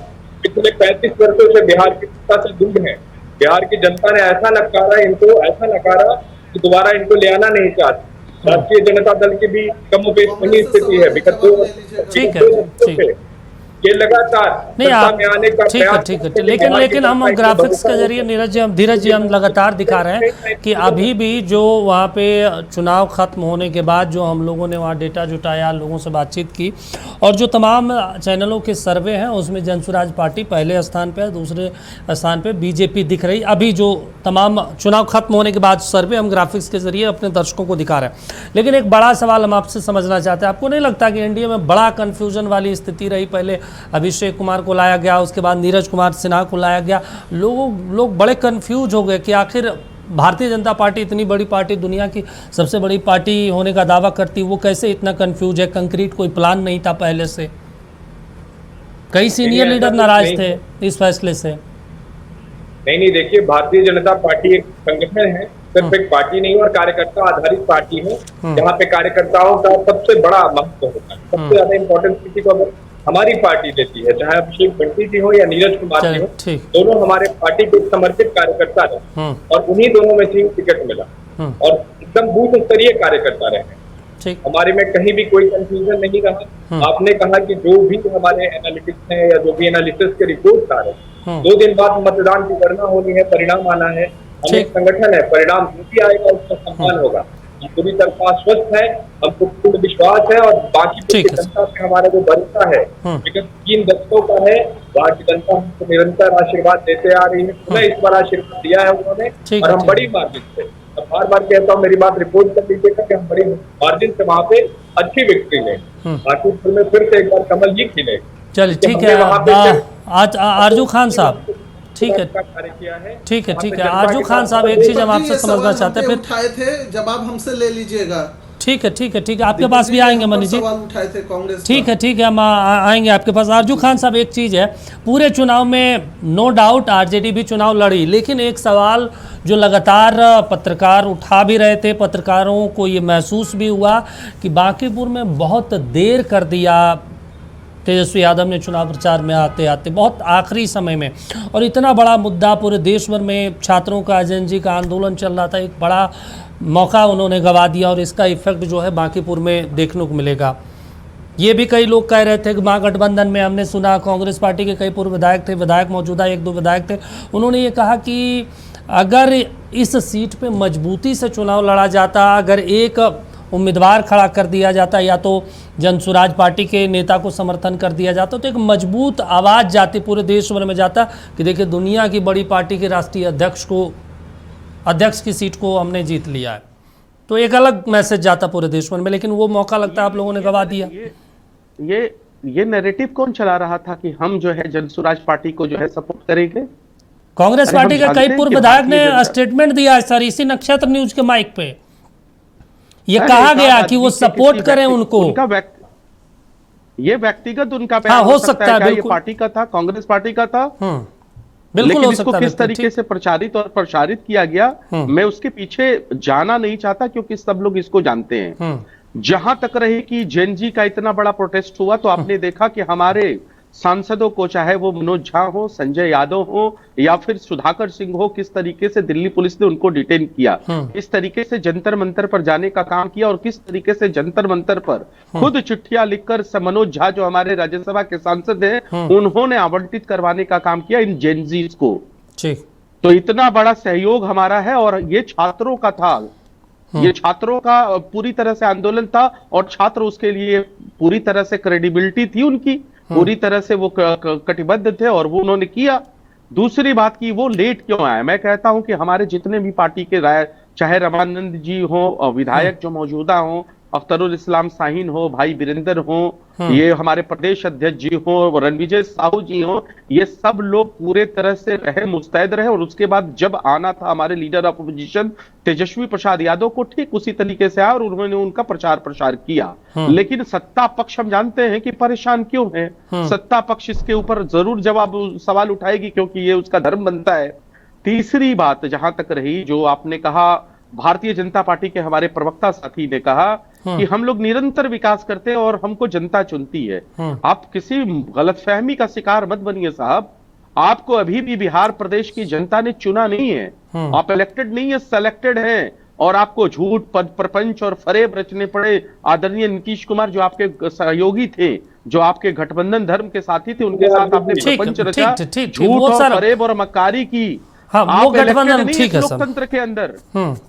पिछले 35 वर्षों से बिहार की सत्ता से दूर है। बिहार की जनता ने ऐसा नकारा, इनको ऐसा नकारा कि दोबारा इनको ले आना नहीं चाहती। राष्ट्रीय जनता दल की भी कमोबेश वही स्थिति है। विगत 2 वर्षों ये लगातार नहीं आप ठीक है लेकिन हम ग्राफिक्स के जरिए धीरज जी हम लगातार दिखा रहे हैं कि अभी भी जो वहाँ पे चुनाव खत्म होने के बाद जो हम लोगों ने वहाँ डेटा जुटाया, लोगों से बातचीत की और जो तमाम चैनलों के सर्वे हैं उसमें जनसुराज पार्टी पहले स्थान पे है, दूसरे स्थान पे बीजेपी दिख रही। अभी जो तमाम चुनाव खत्म होने के बाद सर्वे हम ग्राफिक्स के जरिए अपने दर्शकों को दिखा रहे हैं। लेकिन एक बड़ा सवाल हम आपसे समझना चाहते हैं, आपको नहीं लगता कि एनडीए में बड़ा कन्फ्यूजन वाली स्थिति रही? पहले अभिषेक कुमार को लाया गया, उसके बाद नीरज कुमार सिन्हा को लाया गया, लोग बड़े कंफ्यूज हो गए कि आखिर भारतीय जनता पार्टी इतनी बड़ी पार्टी, दुनिया की सबसे बड़ी पार्टी होने का दावा करती, वो कैसे इतना कंफ्यूज है? कंक्रीट कोई प्लान नहीं था पहले से। कई सीनियर लीडर नाराज थे इस फैसले से। नहीं देखिए, भारतीय जनता पार्टी एक संगठन है, सिर्फ एक पार्टी नहीं और कार्यकर्ता आधारित पार्टी है, जहाँ पे कार्यकर्ताओं का सबसे बड़ा महत्व होता है। सबसे ज्यादा इम्पोर्टेंस किसी को अगर हमारी पार्टी देती है, चाहे अभिषेक बंटी जी हो या नीरज कुमार जी हो, दोनों हमारे पार्टी के समर्पित कार्यकर्ता रहे और उन्हीं दोनों में से टिकट मिला और एकदम बूथ स्तरीय कार्यकर्ता रहे। हमारे में कहीं भी कोई कंफ्यूजन नहीं रहा। आपने कहा कि जो भी हमारे एनालिटिक्स हैं या जो भी एनालिसिस के रिपोर्ट आ रहे हैं, 2 दिन बाद मतदान की गणना होनी है, परिणाम आना है। हम एक संगठन है, परिणाम जो भी आएगा उसका सम्मान होगा। हम पूरी तरह आश्वस्त है, हमको पूर्ण विश्वास है और बाकी ठीक है। जनता पे हमारा जो भरोसा है विगत 3 दशकों का है, वहाँ की जनता हमको निरंतर आशीर्वाद देते आ रही है। पुनः इस बार आशीर्वाद दिया है उन्होंने ठीक और है, हम ठीक बड़ी मार्जिन से, मैं बार बार कहता हूँ, मेरी बात रिपोर्ट कर लीजिएगा कि हम बड़ी मार्जिन से वहाँ पे अच्छी विक्ट्री लें, हाजीपुर में फिर से एक बार कमल जी खिले। चलिए ठीक हमने है। वहाँ पे आज आरजू खान साहब, ठीक है कार्य किया है। ठीक है वहाँ ठीक पे है। जनता आरजू के खान साथ साहब एक चीज हम ये आपसे समझना सवाल चाहते हैं, हमने फिर उठाए थे, जवाब हमसे ले लीजिएगा। ठीक है ठीक है ठीक है, आपके पास भी आएंगे मनीष जी। सवाल उठाए थे कांग्रेस ठीक है ठीक है, हम आएंगे आपके पास। आरजू खान साहब एक चीज़ है, पूरे चुनाव में नो डाउट आरजेडी भी चुनाव लड़ी, लेकिन एक सवाल जो लगातार पत्रकार उठा भी रहे थे, पत्रकारों को ये महसूस भी हुआ कि बांकीपुर में बहुत देर कर दिया तेजस्वी यादव ने चुनाव प्रचार में आते आते, बहुत आखिरी समय में, और इतना बड़ा मुद्दा पूरे देश भर में छात्रों का, एजेंसी का आंदोलन चल रहा था, एक बड़ा मौका उन्होंने गंवा दिया और इसका इफेक्ट जो है बांकीपुर में देखने को मिलेगा। ये भी कई लोग कह रहे थे कि महागठबंधन में, हमने सुना कांग्रेस पार्टी के कई पूर्व विधायक थे, विधायक मौजूदा 1-2 विधायक थे, उन्होंने ये कहा कि अगर इस सीट पे मजबूती से चुनाव लड़ा जाता, अगर एक उम्मीदवार खड़ा कर दिया जाता या तो जनसुराज पार्टी के नेता को समर्थन कर दिया जाता, तो एक मजबूत आवाज़ जाती, पूरे देश भर में जाता कि देखिए दुनिया की बड़ी पार्टी के राष्ट्रीय अध्यक्ष की सीट को हमने जीत लिया है, तो एक अलग मैसेज जाता पूरे देश भर में। लेकिन वो मौका लगता है आप लोगों ने गंवा दिया। ये नैरेटिव कौन चला रहा था कि हम जो है जनसुराज पार्टी को जो है सपोर्ट करेंगे? कांग्रेस पार्टी के कई पूर्व विधायक ने स्टेटमेंट दिया है सर, इसी नक्षत्र न्यूज के माइक पे ये कहा गया कि वो सपोर्ट करें उनको। ये व्यक्तिगत उनका हाँ, हो सकता है, ये पार्टी का था, कांग्रेस पार्टी का था, बिल्कुल लेकिन हो इसको सकता है। किस तरीके से प्रचारित और प्रसारित किया गया, मैं उसके पीछे जाना नहीं चाहता, क्योंकि सब लोग इसको जानते हैं। जहां तक रहे कि जेएनजी का इतना बड़ा प्रोटेस्ट हुआ, तो आपने देखा कि हमारे सांसदों को, चाहे वो मनोज झा हो, संजय यादव हो या फिर सुधाकर सिंह हो, किस तरीके से दिल्ली पुलिस ने उनको डिटेन किया, किस तरीके से जंतर मंतर पर जाने का काम किया, और किस तरीके से जंतर मंतर पर खुद चिट्ठियां लिखकर मनोज झा जो हमारे राज्यसभा के सांसद हैं, उन्होंने आवंटित करवाने का काम किया इन जेएनजीज को। तो इतना बड़ा सहयोग हमारा है, और ये छात्रों का था, ये छात्रों का पूरी तरह से आंदोलन था, और छात्र उसके लिए पूरी तरह से क्रेडिबिलिटी थी उनकी, पूरी तरह से वो कटिबद्ध थे, और वो उन्होंने किया। दूसरी बात की वो लेट क्यों आया, मैं कहता हूं कि हमारे जितने भी पार्टी के चाहे रमानंद जी हो, विधायक जो मौजूदा हो, अख्तरुल इस्लाम शाहीन हो, भाई वीरेंद्र हो, ये हमारे प्रदेश अध्यक्ष जी हो, रणविजय साहू जी हो, ये सब लोग पूरे तरह से रहे, मुस्तैद रहे, और उसके बाद जब आना था हमारे leader of opposition Tejashwi Prasad Yadav को, ठीक उसी तरीके से आया और उन्होंने उनका प्रचार प्रसार किया। लेकिन सत्ता पक्ष हम जानते हैं कि परेशान क्यों है, सत्ता पक्ष इसके ऊपर जरूर सवाल उठाएगी, क्योंकि ये उसका धर्म बनता है। तीसरी बात जहां तक रही, जो आपने कहा, भारतीय जनता पार्टी के हमारे प्रवक्ता साथी ने कहा कि हम लोग निरंतर विकास करते हैं और हमको जनता चुनती है। आप किसी गलतफहमी का शिकार मत बनिए साहब, आपको अभी भी बिहार प्रदेश की जनता ने चुना नहीं है, आप इलेक्टेड नहीं है, सेलेक्टेड हैं, और आपको झूठ प्रपंच और फरेब रचने पड़े। आदरणीय नीतीश कुमार जो आपके सहयोगी थे, जो आपके गठबंधन धर्म के साथी थे, उनके साथ आपने प्रपंच रचा, झूठ और फरेब और मक्कारी की। हाँ, वो गठबंधन ठीक है लोकतंत्र के अंदर,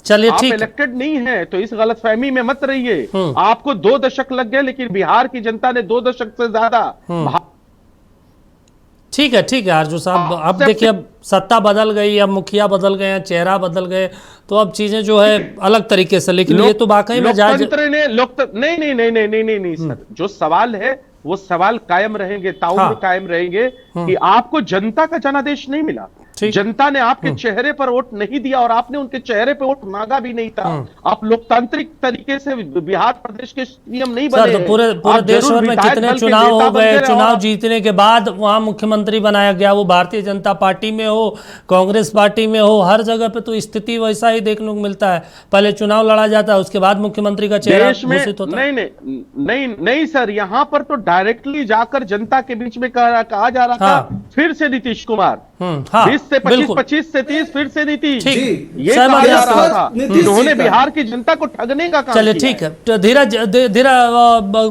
चलिए ठीक है, इलेक्टेड नहीं है, तो इस गलतफहमी में मत रहिए। आपको 2 दशक लग गए, लेकिन बिहार की जनता ने 2 दशक से ज्यादा। ठीक है आरजू साहब, अब देखिए, अब सत्ता बदल गई, अब मुखिया बदल गए हैं, चेहरा बदल गए, तो अब चीजें जो है अलग तरीके से, लेकिन ये तो वाकई में लोकतंत्र ने नहीं सर, जो सवाल है वो सवाल कायम रहेंगे, ताउम्र कायम रहेंगे कि आपको जनता का जनादेश नहीं मिला, जनता ने आपके चेहरे पर वोट नहीं दिया, और आपने उनके चेहरे पर वोट मांगा भी नहीं था। आप लोकतांत्रिक तरीके से बिहार प्रदेश के सीएम नहीं बने। तो पूरे देश भर में कितने चुनाव हो गए, चुनाव जीतने के बाद वहां मुख्यमंत्री बनाया गया, वो भारतीय जनता पार्टी में हो, कांग्रेस पार्टी में हो, हर जगह पे तो स्थिति वैसा ही देखने को मिलता है। पहले चुनाव लड़ा जाता है, उसके बाद मुख्यमंत्री का चेहरा घोषित होता है। नहीं सर, यहाँ पर तो डायरेक्टली जाकर जनता के बीच में कहा जा रहा था, फिर से नीतीश कुमार 20 से 25 से 30, फिर से नीतीश, ये कहा जा रहा था। उन्होंने बिहार की जनता को ठगने का काम किया। चलिए ठीक है, तो धीरज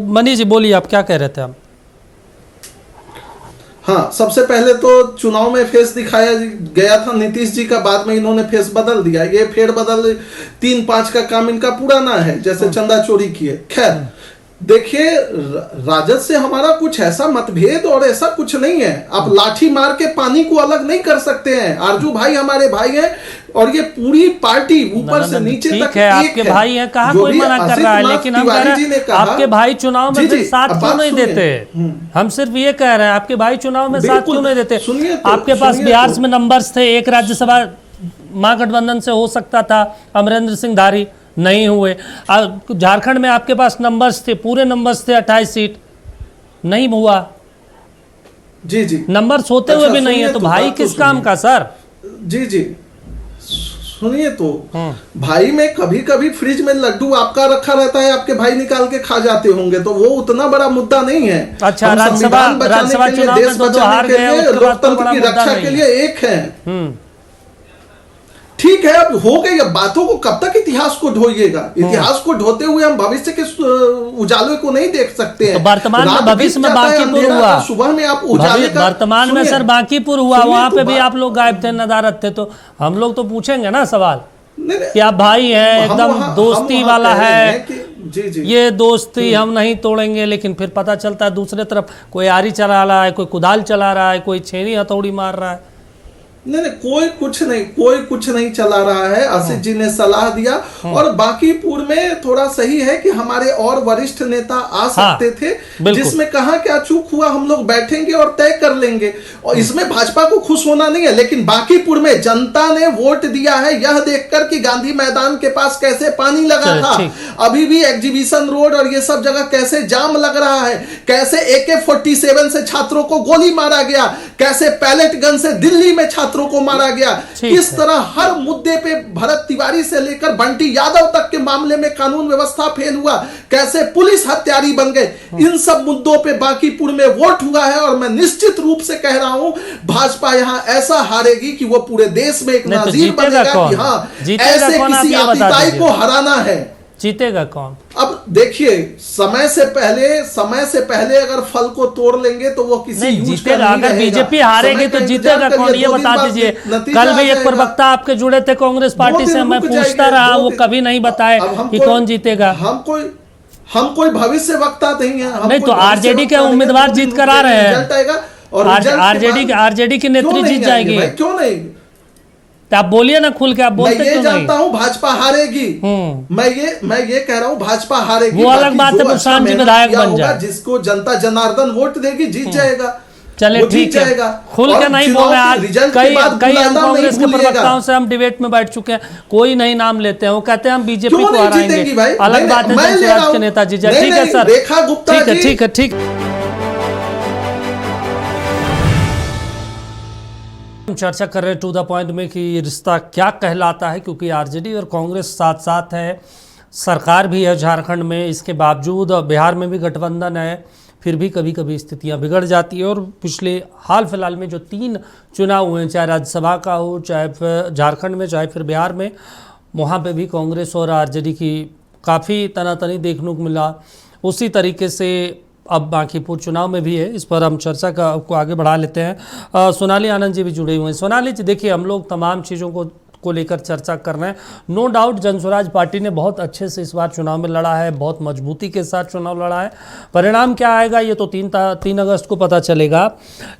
मनीष जी बोलिए, आप क्या कह रहे थे? हाँ, सबसे पहले तो चुनाव में फेस दिखाया गया था नीतीश जी का, बाद में इन्होंने फेस बदल दिया। ये फेर बदल 3-5 का काम इनका पुराना है, जैसे चंदा चोरी किए। खैर देखिए, राजद से हमारा कुछ ऐसा मतभेद और ऐसा कुछ नहीं है। आप लाठी मार के पानी को अलग नहीं कर सकते हैं। आरजू भाई हमारे भाई हैं और ये पूरी पार्टी ऊपर से नीचे तक है, आपके भाई हैं, कहाँ कोई मना कर रहा है, लेकिन हम कह रहे हैं आपके भाई चुनाव में फिर साथ क्यों नहीं देते? हम सिर्फ ये कह रहे हैं आपके भाई चुनाव में साथ क्यों नहीं देते? आपके पास बिहार में नंबर्स थे, एक राज्यसभा महागठबंधन से हो सकता था, अमरेंद्र सिंह धारी, नहीं हुए। झारखंड में आपके पास नंबर्स थे, पूरे नंबर्स थे, 28 सीट, नहीं हुआ। जी जी, नंबर्स होते हुए भी नहीं है, तो भाई किस काम का सर? जी जी, सुनिए तो, भाई में कभी कभी फ्रिज में लड्डू आपका रखा रहता है, आपके भाई निकाल के खा जाते होंगे, तो वो उतना बड़ा मुद्दा नहीं है। अच्छा, राज्यसभा चुनाव में तो हार गए, लोकतंत्र की रक्षा के लिए एक है। ठीक है, अब हो गई। अब बातों को कब तक इतिहास को ढोइएगा? इतिहास को ढोते हुए हम भविष्य के उजाले को नहीं देख सकते हैं। तो वर्तमान में भविष्य में बांकीपुर हुआ, सुबह में आप उजाले का, वर्तमान में सर बांकीपुर हुआ, वहां पे भी आप लोग गायब थे, नदारत थे, तो हम लोग तो पूछेंगे ना सवाल कि आप भाई हैं, एकदम दोस्ती वाला है, जी जी, ये दोस्ती हम नहीं तोड़ेंगे, लेकिन फिर पता चलता है दूसरे तरफ कोई आरी चला रहा है, कोई कुदाल चला रहा है, कोई छेनी हथौड़ी मार रहा है। नहीं, कोई कुछ नहीं चला रहा है। आशीष जी ने सलाह दिया, और बांकीपुर में थोड़ा सही है कि हमारे और वरिष्ठ नेता आ सकते थे, जिसमें कहा क्या चूक हुआ हम लोग बैठेंगे और तय कर लेंगे, और इसमें भाजपा को खुश होना नहीं है। लेकिन बांकीपुर में जनता ने वोट दिया है यह देखकर कि गांधी मैदान के पास कैसे पानी लगा था, अभी भी एग्जीबिशन रोड और ये सब जगह कैसे जाम लग रहा है, कैसे AK-47 से छात्रों को गोली मारा गया, कैसे पैलेट गन से दिल्ली में छात्रों को मारा गया, किस तरह हर मुद्दे पे भरत तिवारी से लेकर बंटी यादव तक के मामले में कानून व्यवस्था फेल हुआ, कैसे पुलिस हत्यारी बन गए। इन सब मुद्दों पे बांकीपुर में वोट हुआ है, और मैं निश्चित रूप से कह रहा हूं भाजपा यहां ऐसा हारेगी कि वो पूरे देश में एक नजीर बनेगा कि हाँ, ऐसे किसी आतिताई को हराना है। जीतेगा कौन? अब देखिए, समय से पहले अगर फल को तोड़ लेंगे तो वो किसी नहीं जीतेगा। अगर बीजेपी हारेगी तो जीतेगा कौन, ये बता दीजिए। कल भी एक प्रवक्ता आपके जुड़े थे कांग्रेस पार्टी से, मैं पूछता रहा, वो कभी नहीं बताए कि कौन जीतेगा। हम कोई भविष्य वक्ता नहीं है। नहीं तो आरजेडी के उम्मीदवार जीत कर आ रहे हैं, आरजेडी की नेत्री जीत जाएगी, क्यों नहीं? तो आप बोलिए ना खुल के, आप बोलते क्यों नहीं? मैं ये जानता हूं भाजपा हारेगी, मैं ये कह रहा हूं भाजपा हारेगी। वो अलग बात है, प्रशांत जी विधायक बन जाए, जिसको जनता जनार्दन वोट देगी जीत जाएगा। चले ठीक है, खुल के नहीं बोल रहे आज। कई हम कांग्रेस के प्रवक्ताओं से हम डिबेट में बैठ चुके हैं, कोई नहीं नाम लेते हैं, वो कहते हैं हम बीजेपी को हराएंगे। अलग बात है जनसुराज के नेताजी। ठीक है सर, ठीक है, ठीक है। हम चर्चा कर रहे हैं टू द पॉइंट में कि रिश्ता क्या कहलाता है, क्योंकि आरजेडी और कांग्रेस साथ साथ है, सरकार भी है झारखंड में, इसके बावजूद बिहार में भी गठबंधन है, फिर भी कभी कभी स्थितियां बिगड़ जाती है। और पिछले हाल फिलहाल में जो 3 चुनाव हुए, चाहे राज्यसभा का हो, चाहे फिर झारखंड में, चाहे फिर बिहार में, वहाँ पे भी कांग्रेस और आरजेडी की काफ़ी तनातनी देखने को मिला। उसी तरीके से अब बांकीपुर चुनाव में भी है, इस पर हम चर्चा को आगे बढ़ा लेते हैं। सोनाली आनंद जी भी जुड़े हुए हैं। सोनाली जी, देखिए हम लोग तमाम चीज़ों को लेकर चर्चा कर रहे हैं। नो डाउट जनसुराज पार्टी ने बहुत अच्छे से इस बार चुनाव में लड़ा है, बहुत मजबूती के साथ चुनाव लड़ा है। परिणाम क्या आएगा ये तो 3 अगस्त को पता चलेगा।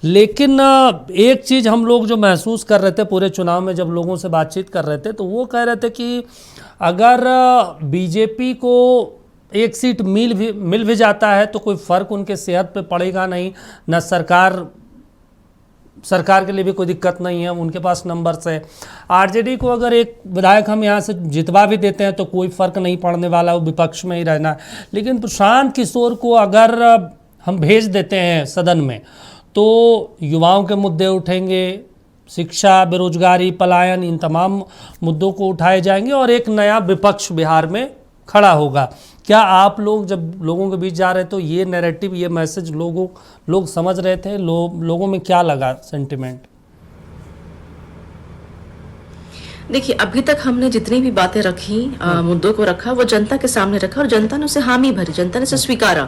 लेकिन एक चीज़ हम लोग जो महसूस कर रहे थे पूरे चुनाव में, जब लोगों से बातचीत कर रहे थे, तो वो कह रहे थे कि अगर बीजेपी को एक सीट मिल भी जाता है तो कोई फ़र्क उनके सेहत पे पड़ेगा नहीं, न सरकार के लिए भी कोई दिक्कत नहीं है, उनके पास नंबर्स है। आरजेडी को अगर एक विधायक हम यहाँ से जितवा भी देते हैं तो कोई फ़र्क नहीं पड़ने वाला, वो विपक्ष में ही रहना है। लेकिन प्रशांत किशोर को अगर हम भेज देते हैं सदन में तो युवाओं के मुद्दे उठेंगे, शिक्षा, बेरोजगारी, पलायन, इन तमाम मुद्दों को उठाए जाएंगे और एक नया विपक्ष बिहार में खड़ा होगा। क्या आप लोग जब लोगों के बीच जा रहे तो ये नैरेटिव, ये मैसेज लोग समझ रहे थे? लोगों में क्या लगा सेंटिमेंट? देखिए, अभी तक हमने जितनी भी बातें रखी, मुद्दों को रखा, वो जनता के सामने रखा और जनता ने उसे हामी भरी, जनता ने उसे स्वीकारा।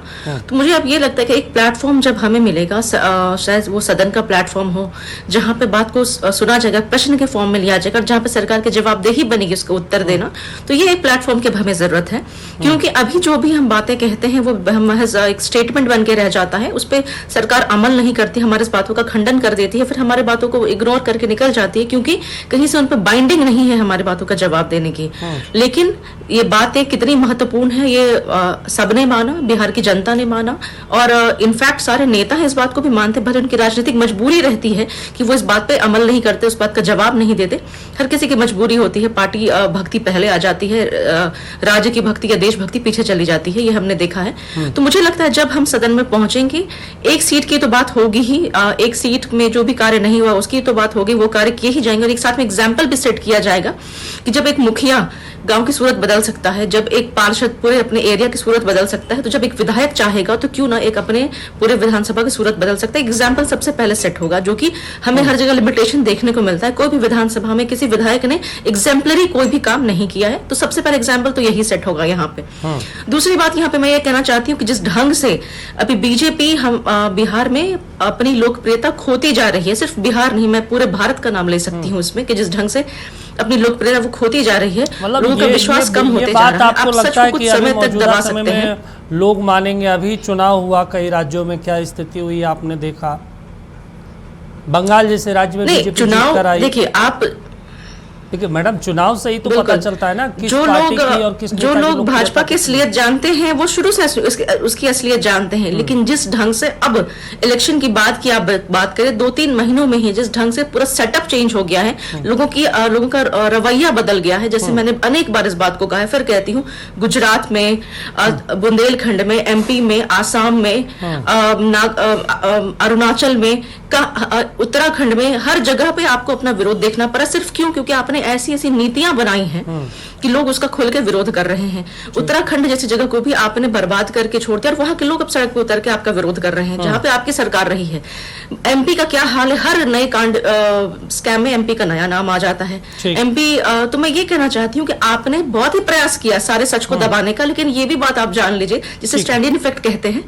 तो मुझे अब ये लगता है कि एक प्लेटफॉर्म जब हमें मिलेगा, शायद वो सदन का प्लेटफॉर्म हो, जहां पे बात को सुना जाएगा, प्रश्न के फॉर्म में लिया जाएगा, जहां पे सरकार की जवाबदेही बनेगी उसका उत्तर देना, तो ये एक प्लेटफॉर्म की हमें जरूरत है। क्योंकि अभी जो भी हम बातें कहते हैं वो महज एक स्टेटमेंट बन के रह जाता है, उस पर सरकार अमल नहीं करती, हमारे बातों का खंडन कर देती है, फिर हमारे बातों को इग्नोर करके निकल जाती है, क्योंकि कहीं से उन पर बाइंडिंग नहीं है हमारी बातों का जवाब देने की। लेकिन ये बातें कितनी महत्वपूर्ण है ये सबने माना, बिहार की जनता ने माना, और इनफैक्ट सारे नेता हैं इस बात को भी मानते, भले उनकी राजनीतिक मजबूरी रहती है कि वो इस बात पे अमल नहीं करते, उस बात का जवाब नहीं देते। हर किसी की मजबूरी होती है, पार्टी भक्ति पहले आ जाती है, राज्य की भक्ति या देशभक्ति पीछे चली जाती है, ये हमने देखा है। तो मुझे लगता है जब हम सदन में पहुंचेंगे, एक सीट की तो बात होगी ही, एक सीट में जो भी कार्य नहीं हुआ उसकी तो बात होगी, वो कार्य किए ही जाएंगे, और एक साथ में एग्जाम्पल भी सेट किया जाएगा कि जब एक मुखिया गांव की सूरत बदल सकता है, जब एक पार्षद पूरे अपने एरिया की सूरत बदल सकता है, तो जब एक विधायक चाहेगा तो क्यों ना एक अपने पूरे विधानसभा की सूरत बदल सकता है। एग्जाम्पल सबसे पहले सेट होगा, जो कि हमें हर जगह लिमिटेशन देखने को मिलता है। कोई भी विधानसभा में किसी विधायक ने एग्जाम्पलरी कोई भी काम नहीं किया है, तो सबसे पहले एग्जाम्पल तो यही सेट होगा यहाँ पे। दूसरी बात यहाँ पे मैं ये कहना चाहती हूँ कि जिस ढंग से अभी बीजेपी हम बिहार में अपनी लोकप्रियता खोती जा रही है, सिर्फ बिहार नहीं, मैं पूरे भारत का नाम ले सकती हूँ इसमें, कि जिस ढंग से अपनी लोकप्रियता वो खोती जा रही है, लोगों का विश्वास कम होते जा रहा है। आपको लगता है कि अभी मौजूदा समय में लोग मानेंगे? अभी चुनाव हुआ, कई राज्यों में क्या स्थिति हुई आपने देखा, बंगाल जैसे राज्य में बीजेपी जीत कर आई। देखिए आप, देखिए मैडम, चुनाव से ही तो पता चलता है ना किस पार्टी की और किस जो लोग भाजपा की असलियत जानते हैं वो शुरू से उसकी असलियत जानते हैं। लेकिन जिस ढंग से अब इलेक्शन की बात की आप बात करें, 2-3 महीनों में ही जिस ढंग से पूरा सेटअप चेंज हो गया है, लोगों का रवैया बदल गया है। जैसे मैंने अनेक बार इस बात को कहा है, फिर कहती हूँ, गुजरात में, बुंदेलखंड में, एमपी में, आसाम में, अरुणाचल में, उत्तराखंड में, हर जगह पे आपको अपना विरोध देखना पड़ा। सिर्फ क्यों? क्योंकि आपने ऐसी ऐसी नीतियां बनाई हैं कि लोग उसका खुल के विरोध कर रहे हैं। उत्तराखंड जैसी जगह को भी आपने बर्बाद करके छोड़ दिया, और वहां के लोग अब सड़क पे उतर के आपका विरोध कर रहे हैं, जहां पे आपकी सरकार रही है। एमपी का क्या हाल है? हर नए कांड स्कैम में एमपी का नया नाम आ जाता है। एमपी तो मैं ये कहना चाहती हूँ कि आपने बहुत ही प्रयास किया सारे सच को दबाने का, लेकिन ये भी बात आप जान लीजिए, जिसे स्टैंड इन इफेक्ट कहते हैं,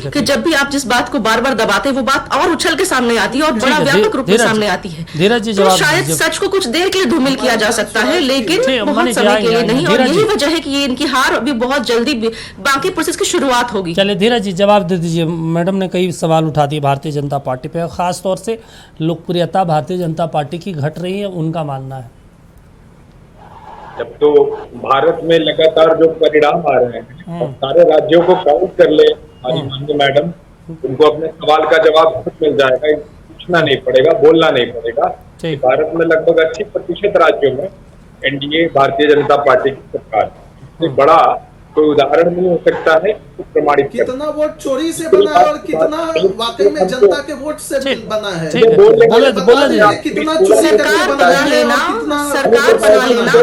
कि जब भी आप जिस बात को बार बार दबाते हैं, वो बात और उछल के सामने आती है और बड़ा व्यापक रूप में सामने आती है। तो शायद सच को कुछ देर के लिए धूमिल किया जा सकता है, लेकिन बहुत समय के लिए नहीं, और यही वजह है कि ये इनकी हार अभी बहुत जल्दी बाकी प्रोसेस की शुरुआत होगी। चलिए धीरज जी जवाब दे दीजिए। मैडम ने कई सवाल उठा दिए भारतीय जनता पार्टी पे, खास तौर से लोकप्रियता भारतीय जनता पार्टी की घट रही है, उनका मानना है। जब तो भारत में लगातार जो परिणाम आ रहे हैं और सारे राज्यों को काउंट कर ले हमारी माननीय मैडम, उनको अपने सवाल का जवाब खुद मिल जाएगा, पूछना नहीं पड़ेगा, बोलना नहीं पड़ेगा। भारत में लगभग 80% राज्यों में एनडीए भारतीय जनता पार्टी की सरकार है। इससे बड़ा कोई उदाहरण नहीं हो सकता है तो प्रमाणित कितना वोट चोरी से बना है और कितना वाकई में जनता के वोट से बना है। कितना सरकार बना लेना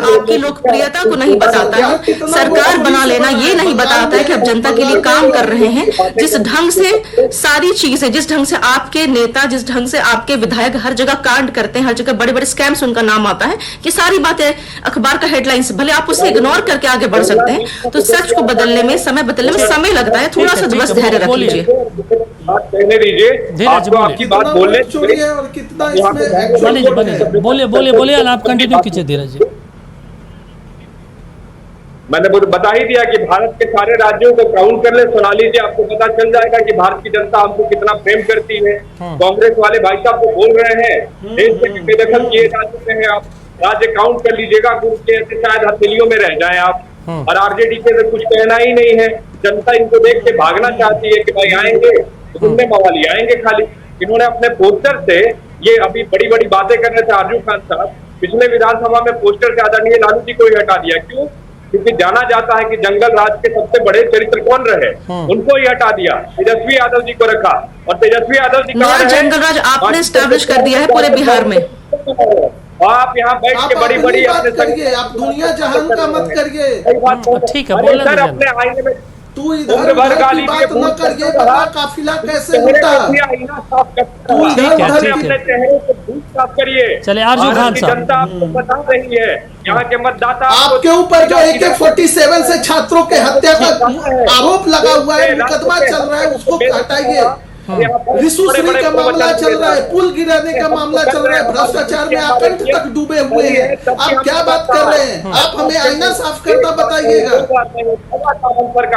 आपकी लोकप्रियता को नहीं बताता है। सरकार बना लेना ये नहीं बताता है कि आप जनता के लिए काम कर रहे हैं। जिस ढंग से सारी चीजें, जिस ढंग से आपके नेता, जिस ढंग से आपके विधायक हर जगह कांड करते हैं, हर जगह बड़े बड़े स्कैम्स उनका नाम आता है, ये सारी बातें अखबार का हेडलाइंस, भले आप उसे इग्नोर करके आगे बढ़ सकते हैं, तो सच को बदलने में, समय बदलने में समय लगता है। थोड़ा सा बस धैर्य रख लीजिए। बात कहने दीजिए, आपको आपकी बात बोलने दीजिए और कितना इसमें बोलिए आप कंटिन्यू कीजिए धीरज जी। मैंने बता ही दिया कि भारत के सारे राज्यों को काउंट कर ले, सुना लीजिए, आपको पता चल जाएगा कि भारत की जनता हमको कितना प्रेम करती है। कांग्रेस वाले भाई साहब को बोल रहे हैं देश से बेदखल किए जा चुके हैं, आप राज्य काउंट कर लीजिएगा, कुछ शायद हथेलियों में रह जाए आप। और आरजेडी के तो कुछ कहना ही नहीं है, जनता इनको देख के भागना चाहती है कि भाई आएंगे तो तुमने मवाली आएंगे खाली। इन्होंने अपने पोस्टर से ये अभी बड़ी बड़ी बातें कर रहे थे आरजू खान साहब, पिछले विधानसभा में पोस्टर से आदरणीय लालू जी को ही हटा दिया। क्यों? क्योंकि जाना जाता है कि जंगल राज के सबसे बड़े चरित्र कौन रहे, उनको ही हटा दिया, तेजस्वी यादव जी को रखा। और तेजस्वी यादव जी कहाँ रहे? जंगल राज आपने एस्टैब्लिश कर दिया है पूरे बिहार में। आप यहाँ बैठ के बड़ी बात करिए, आप दुनिया जहान का मत करिए। ठीक है, सर अपने आईने में तू इधर उधर की बात न कर, ये बता काफिला कैसे लूटा। तू इधर उधर की अपने चेहरे को धूप साफ करिए। चलिए आरजू खान साहब, जनता आपको बता रही है, यहाँ के मतदाता आपके ऊपर जो AK-47 से छात्रों के हत्या का आरोप लगा हुआ है, मुकदमा चल रहा है, उसको हटाइए। रिसुश्री का मामला चल रहा है, पुल गिराने का मामला चल रहा है, भ्रष्टाचार में आकंठ तक डूबे हुए हैं। आप क्या बात कर रहे हैं? आप हमें आईना साफ करना बताइएगा।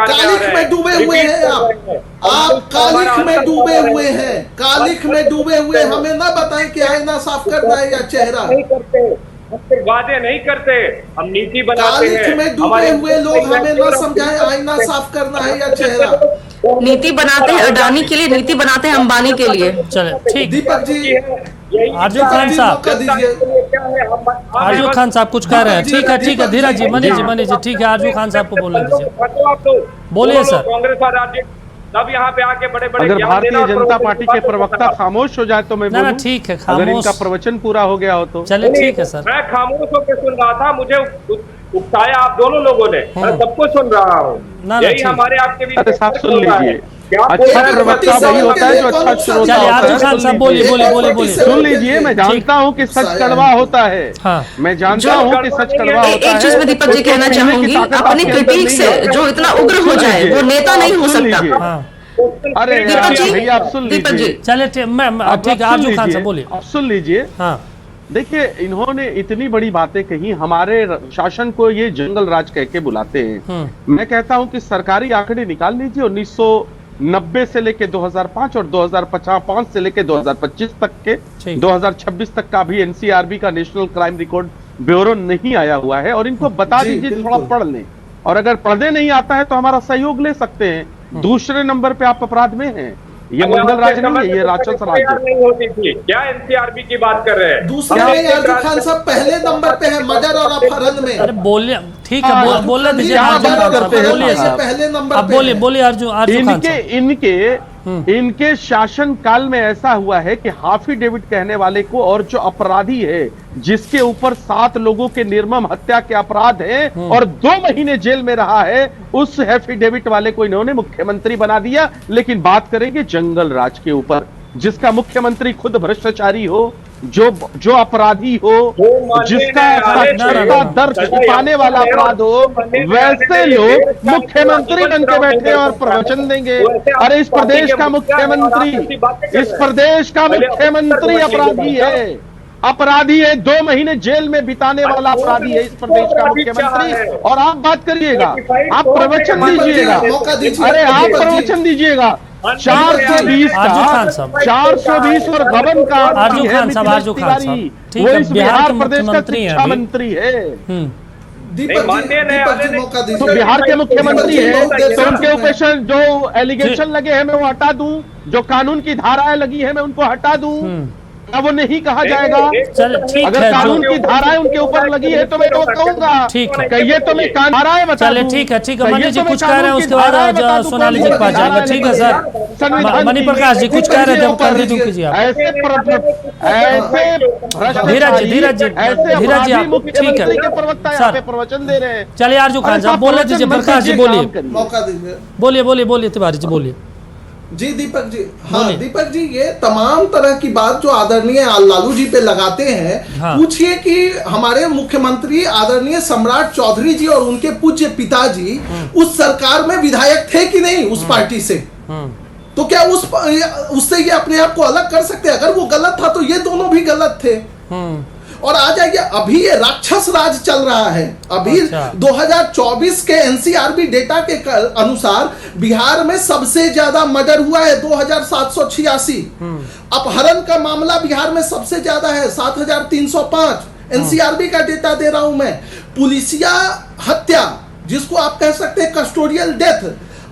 कालिख में डूबे हुए हैं आप कालिख में डूबे हुए हैं, कालिख में डूबे हुए। हमें ना बताएं कि आईना साफ करना है या चेहरा। वादे नहीं करते, हम नीति बनाते हैं। कालिख में डूबे हुए लोग हमें ना समझाएं आईना साफ करना है या चेहरा। नीति बनाते हैं अडानी के लिए, नीति बनाते हैं अंबानी के लिए। चले ठीक। दीपक जी, आरजू खान साहब, आरजू खान साहब कुछ कह रहे हैं। ठीक है धीरज जी, मनीष जी ठीक है, आरजू खान साहब को बोलने दीजिए, बोलिए सर। कांग्रेस और राज्य तब यहाँ पे आके बड़े-बड़े अगर भारतीय जनता पार्टी के प्रवक्ता खामोश हो जाए तो मैं बोलूं? ठीक है, अगर इनका प्रवचन पूरा हो गया हो तो चले ठीक है सर। मैं खामोश होकर सुन रहा था, मुझे उकसाया आप दोनों लोगों ने, मैं सबको सुन रहा हूँ। यही हमारे आपके बीच। अरे साहब सुन लीजिए, अच्छा प्रवक्ता वही होता है जो अच्छा श्रोता होता है। खान साहब बोलिए। सुन लीजिए, मैं जानता हूँ कि सच कड़वा होता है, मैं जानता हूँ कि सच कड़वा होता है। एक चीज मैं दीपक जी कहना चाहूंगी, अपनी क्रिटिक से जो इतना उग्र हो जाए वो नेता नहीं हो सकता। अरे भैया आप सुन लीजिए, चले ठीक है, आरजू खान साहब बोलिए। आप सुन लीजिए। हाँ देखिए, इन्होंने इतनी बड़ी बातें कही, हमारे शासन को ये जंगल राज कह के बुलाते हैं। मैं कहता हूं कि सरकारी आंकड़े निकाल लीजिए, 1990 से लेके 2005 और 2005 से लेके 2025 तक के, 2026 तक का भी NCRB का नेशनल क्राइम रिकॉर्ड ब्यूरो नहीं आया हुआ है। और इनको बता दीजिए, थोड़ा पढ़ लें, और अगर पढ़ने नहीं आता है तो हमारा सहयोग ले सकते हैं। दूसरे नंबर पे आप अपराध में हैं, ये मंगल राज नहीं है, ये राक्षस राज नहीं होती थी। क्या NCRB की बात कर रहे हैं? दूसरे में आरजू खान साहब पहले नंबर पे है मर्डर और अपहरण में। अरे बोलिए, ठीक है बोलने दीजिए आरजू खान साहब, बोलिए सर, पहले नंबर अब बोलिए आरजू खान साहब। इनके शासन काल में ऐसा हुआ है कि हाफिडेविट कहने वाले को, और जो अपराधी है जिसके ऊपर 7 लोगों के निर्मम हत्या के अपराध हैं और 2 महीने जेल में रहा है, उस एफिडेविट वाले को इन्होंने मुख्यमंत्री बना दिया। लेकिन बात करेंगे जंगल राज के ऊपर, जिसका मुख्यमंत्री खुद भ्रष्टाचारी हो, जो अपराधी हो, जिसका सच्चा दर्द छिपाने वाला अपराध हो, वैसे लोग मुख्यमंत्री बन के बैठे और प्रवचन देंगे। अरे इस प्रदेश का मुख्यमंत्री अपराधी है, अपराधी है, 2 महीने जेल में बिताने वाला अपराधी है इस प्रदेश का मुख्यमंत्री। और आप बात करिएगा, आप प्रवचन दीजिएगा, अरे आप प्रवचन दीजिएगा। 420 और गबन का आरजू खान साहब, ठीक है, बिहार प्रदेश का शिक्षा मंत्री है। तो बिहार के मुख्यमंत्री है, तो उनके ऊपर जो एलिगेशन लगे हैं मैं वो हटा दूं, जो कानून की धाराएं लगी है मैं उनको हटा दूं, क्या वो नहीं कहा जाएगा? अगर कानून की धाराएं उनके ऊपर लगी है तो मैं तो कहूंगा, ठीक है, कहिए तो मैं धाराएं बता दूं। ठीक है मनीष जी कुछ कह रहे हैं, उसके बाद सोनाली जी के पास जाएंगे। ठीक है सर, मणि प्रकाश जी कुछ कह रहे थे, कर दीजिए कीजिए आप। ऐसे धीरज जी आप ठीक है सर, प्रवचन दे रहे हैं। चलिए आरजू खान साहब बोलने दीजिए, प्रकाश जी बोलिए, मौका दीजिए, बोलिए तिवारी जी बोलिए। जी दीपक जी, हाँ दीपक जी, ये तमाम तरह की बात जो आदरणीय लालू जी पे लगाते हैं, पूछिए कि हमारे मुख्यमंत्री आदरणीय सम्राट चौधरी जी और उनके पूज्य पिताजी उस सरकार में विधायक थे कि नहीं उस पार्टी से? तो क्या उससे ये अपने आप को अलग कर सकते? अगर वो गलत था तो ये दोनों भी गलत थे। और आ जाइए, अभी ये राक्षस राज चल रहा है। अभी 2024 के NCRB डेटा के अनुसार बिहार में सबसे ज्यादा मर्डर हुआ है 2786। अपहरण का मामला बिहार में सबसे ज्यादा है 7305। NCRB का डेटा दे रहा हूं मैं। पुलिसिया हत्या, जिसको आप कह सकते हैं कस्टोडियल डेथ,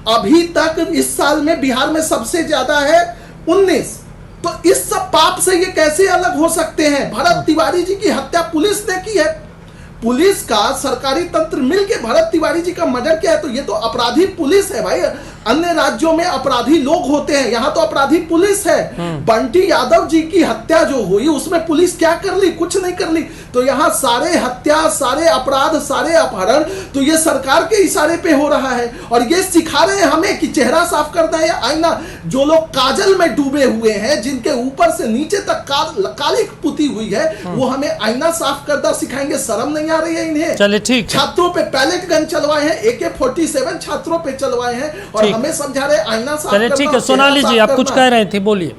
अभी तक इस साल में बिहार में सबसे ज्यादा है 19। तो इस सब पाप से ये कैसे अलग हो सकते हैं? भरत तिवारी जी की हत्या पुलिस ने की है, पुलिस का सरकारी तंत्र मिलके भरत तिवारी जी का मर्डर किया है, तो ये तो अपराधी पुलिस है भाई। अन्य राज्यों में अपराधी लोग होते हैं, यहाँ तो अपराधी पुलिस है। बंटी यादव जी की हत्या जो हुई उसमें पुलिस क्या कर ली? कुछ नहीं कर ली। तो यहाँ सारे हत्या, सारे अपराध, सारे अपहरण तो ये सरकार के इशारे पे हो रहा है, और ये सिखा रहे हैं हमें कि चेहरा साफ करना है या आईना। जो लोग काजल में डूबे हुए हैं, जिनके ऊपर से नीचे तक काली पुती हुई है, वो हमें आईना साफ करना सिखाएंगे। शर्म नहीं आ रही है इन्हें? चलिए ठीक, छात्रों पे पैलेट गन चलवाए हैं, AK-47 छात्रों पे चलवाए हैं, और हमें समझा रहे आईना साफ चलिए करना। ठीक है। सोनाली जी, आप कुछ कह रहे थे, बोलिए।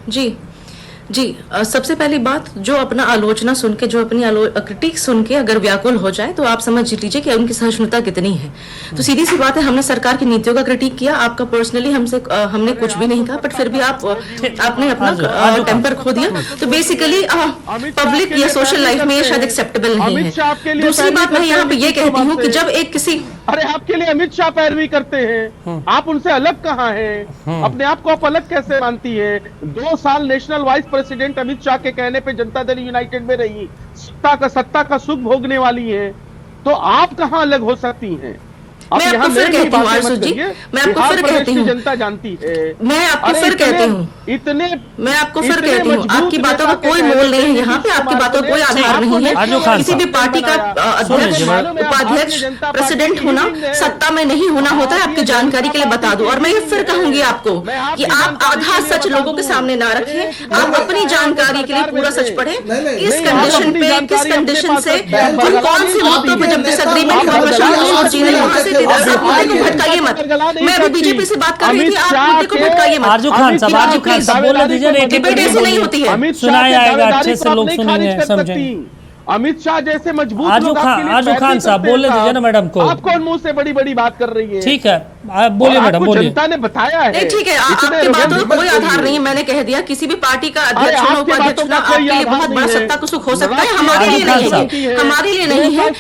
जी, सबसे पहली बात, जो अपना आलोचना सुन के, जो अपनी क्रिटिक सुन के अगर व्याकुल हो जाए तो आप समझ लीजिए कि उनकी सहिष्णुता कितनी है। तो सीधी सी बात है, हमने सरकार की नीतियों का क्रिटिक किया, आपका पर्सनली हमने कुछ भी नहीं कहा, बट फिर भी आपने अपना टेम्पर खो दिया। तो बेसिकली पब्लिक या सोशल लाइफ में ये शायद एक्सेप्टेबल नहीं है। दूसरी बात मैं यहाँ पे ये कहती हूँ कि जब एक किसी, अरे आपके लिए अमित शाह पैरवी करते हैं, आप उनसे अलग कहाँ हैं? अपने आप को आप अलग कैसे मानती है? 2 साल national vice president Amit Shah के कहने पे जनता दल यूनाइटेड में रही, सत्ता का सुख भोगने वाली है, तो आप कहाँ अलग हो सकती हैं? मैं आपको फिर कहती हूँ आरसू जी, मैं आपको फिर कहती हूँ, जनता जानती है, मैं आपको फिर कहती हूँ, मैं आपको फिर कहती हूँ, आपकी बातों का कोई मोल नहीं है यहाँ पे, आपकी बातों का कोई आधार नहीं है। किसी भी पार्टी का अध्यक्ष, उपाध्यक्ष, प्रेसिडेंट होना सत्ता में नहीं होना होता है, आपकी जानकारी के लिए बता दूं। और मैं ये फिर कहूंगी आपको कि आप आधा सच लोगों के सामने ना रखें, आप अपनी जानकारी के लिए पूरा सच पढ़ें। किस कंडीशन पे, किस कंडीशन से, कौन से मुद्दों पे जब डिसएग्रीमेंट हुआ, प्रशांत किशोर जी ने वहां से भटकाइए मत। मैं अभी बीजेपी से बात कर रही थी, आप मुद्दे को भटकाइए मत। आरजू खान साहब बोलने दीजिए, डिबेट ऐसी नहीं होती है, सुनाया जाएगा, अच्छे से लोग सुनेंगे, समझेंगे। अमित शाह जैसे मजबूत आरजू खान साहब बोलने दीजिए ना मैडम को। आप कौन मुंह से बड़ी बड़ी बात कर रही है? ठीक है, आप बोलिए मैडम, बोलिए। जनता ने बताया है। नहीं ठीक है, आपकी बातों का कोई आधार नहीं है। मैंने कह दिया किसी भी पार्टी का अध्यक्ष होना, उपाध्यक्ष होना आपके लिए बहुत बड़ा सत्ता का सुख हो सकता है, हमारे लिए नहीं है, हमारे लिए नहीं है। आप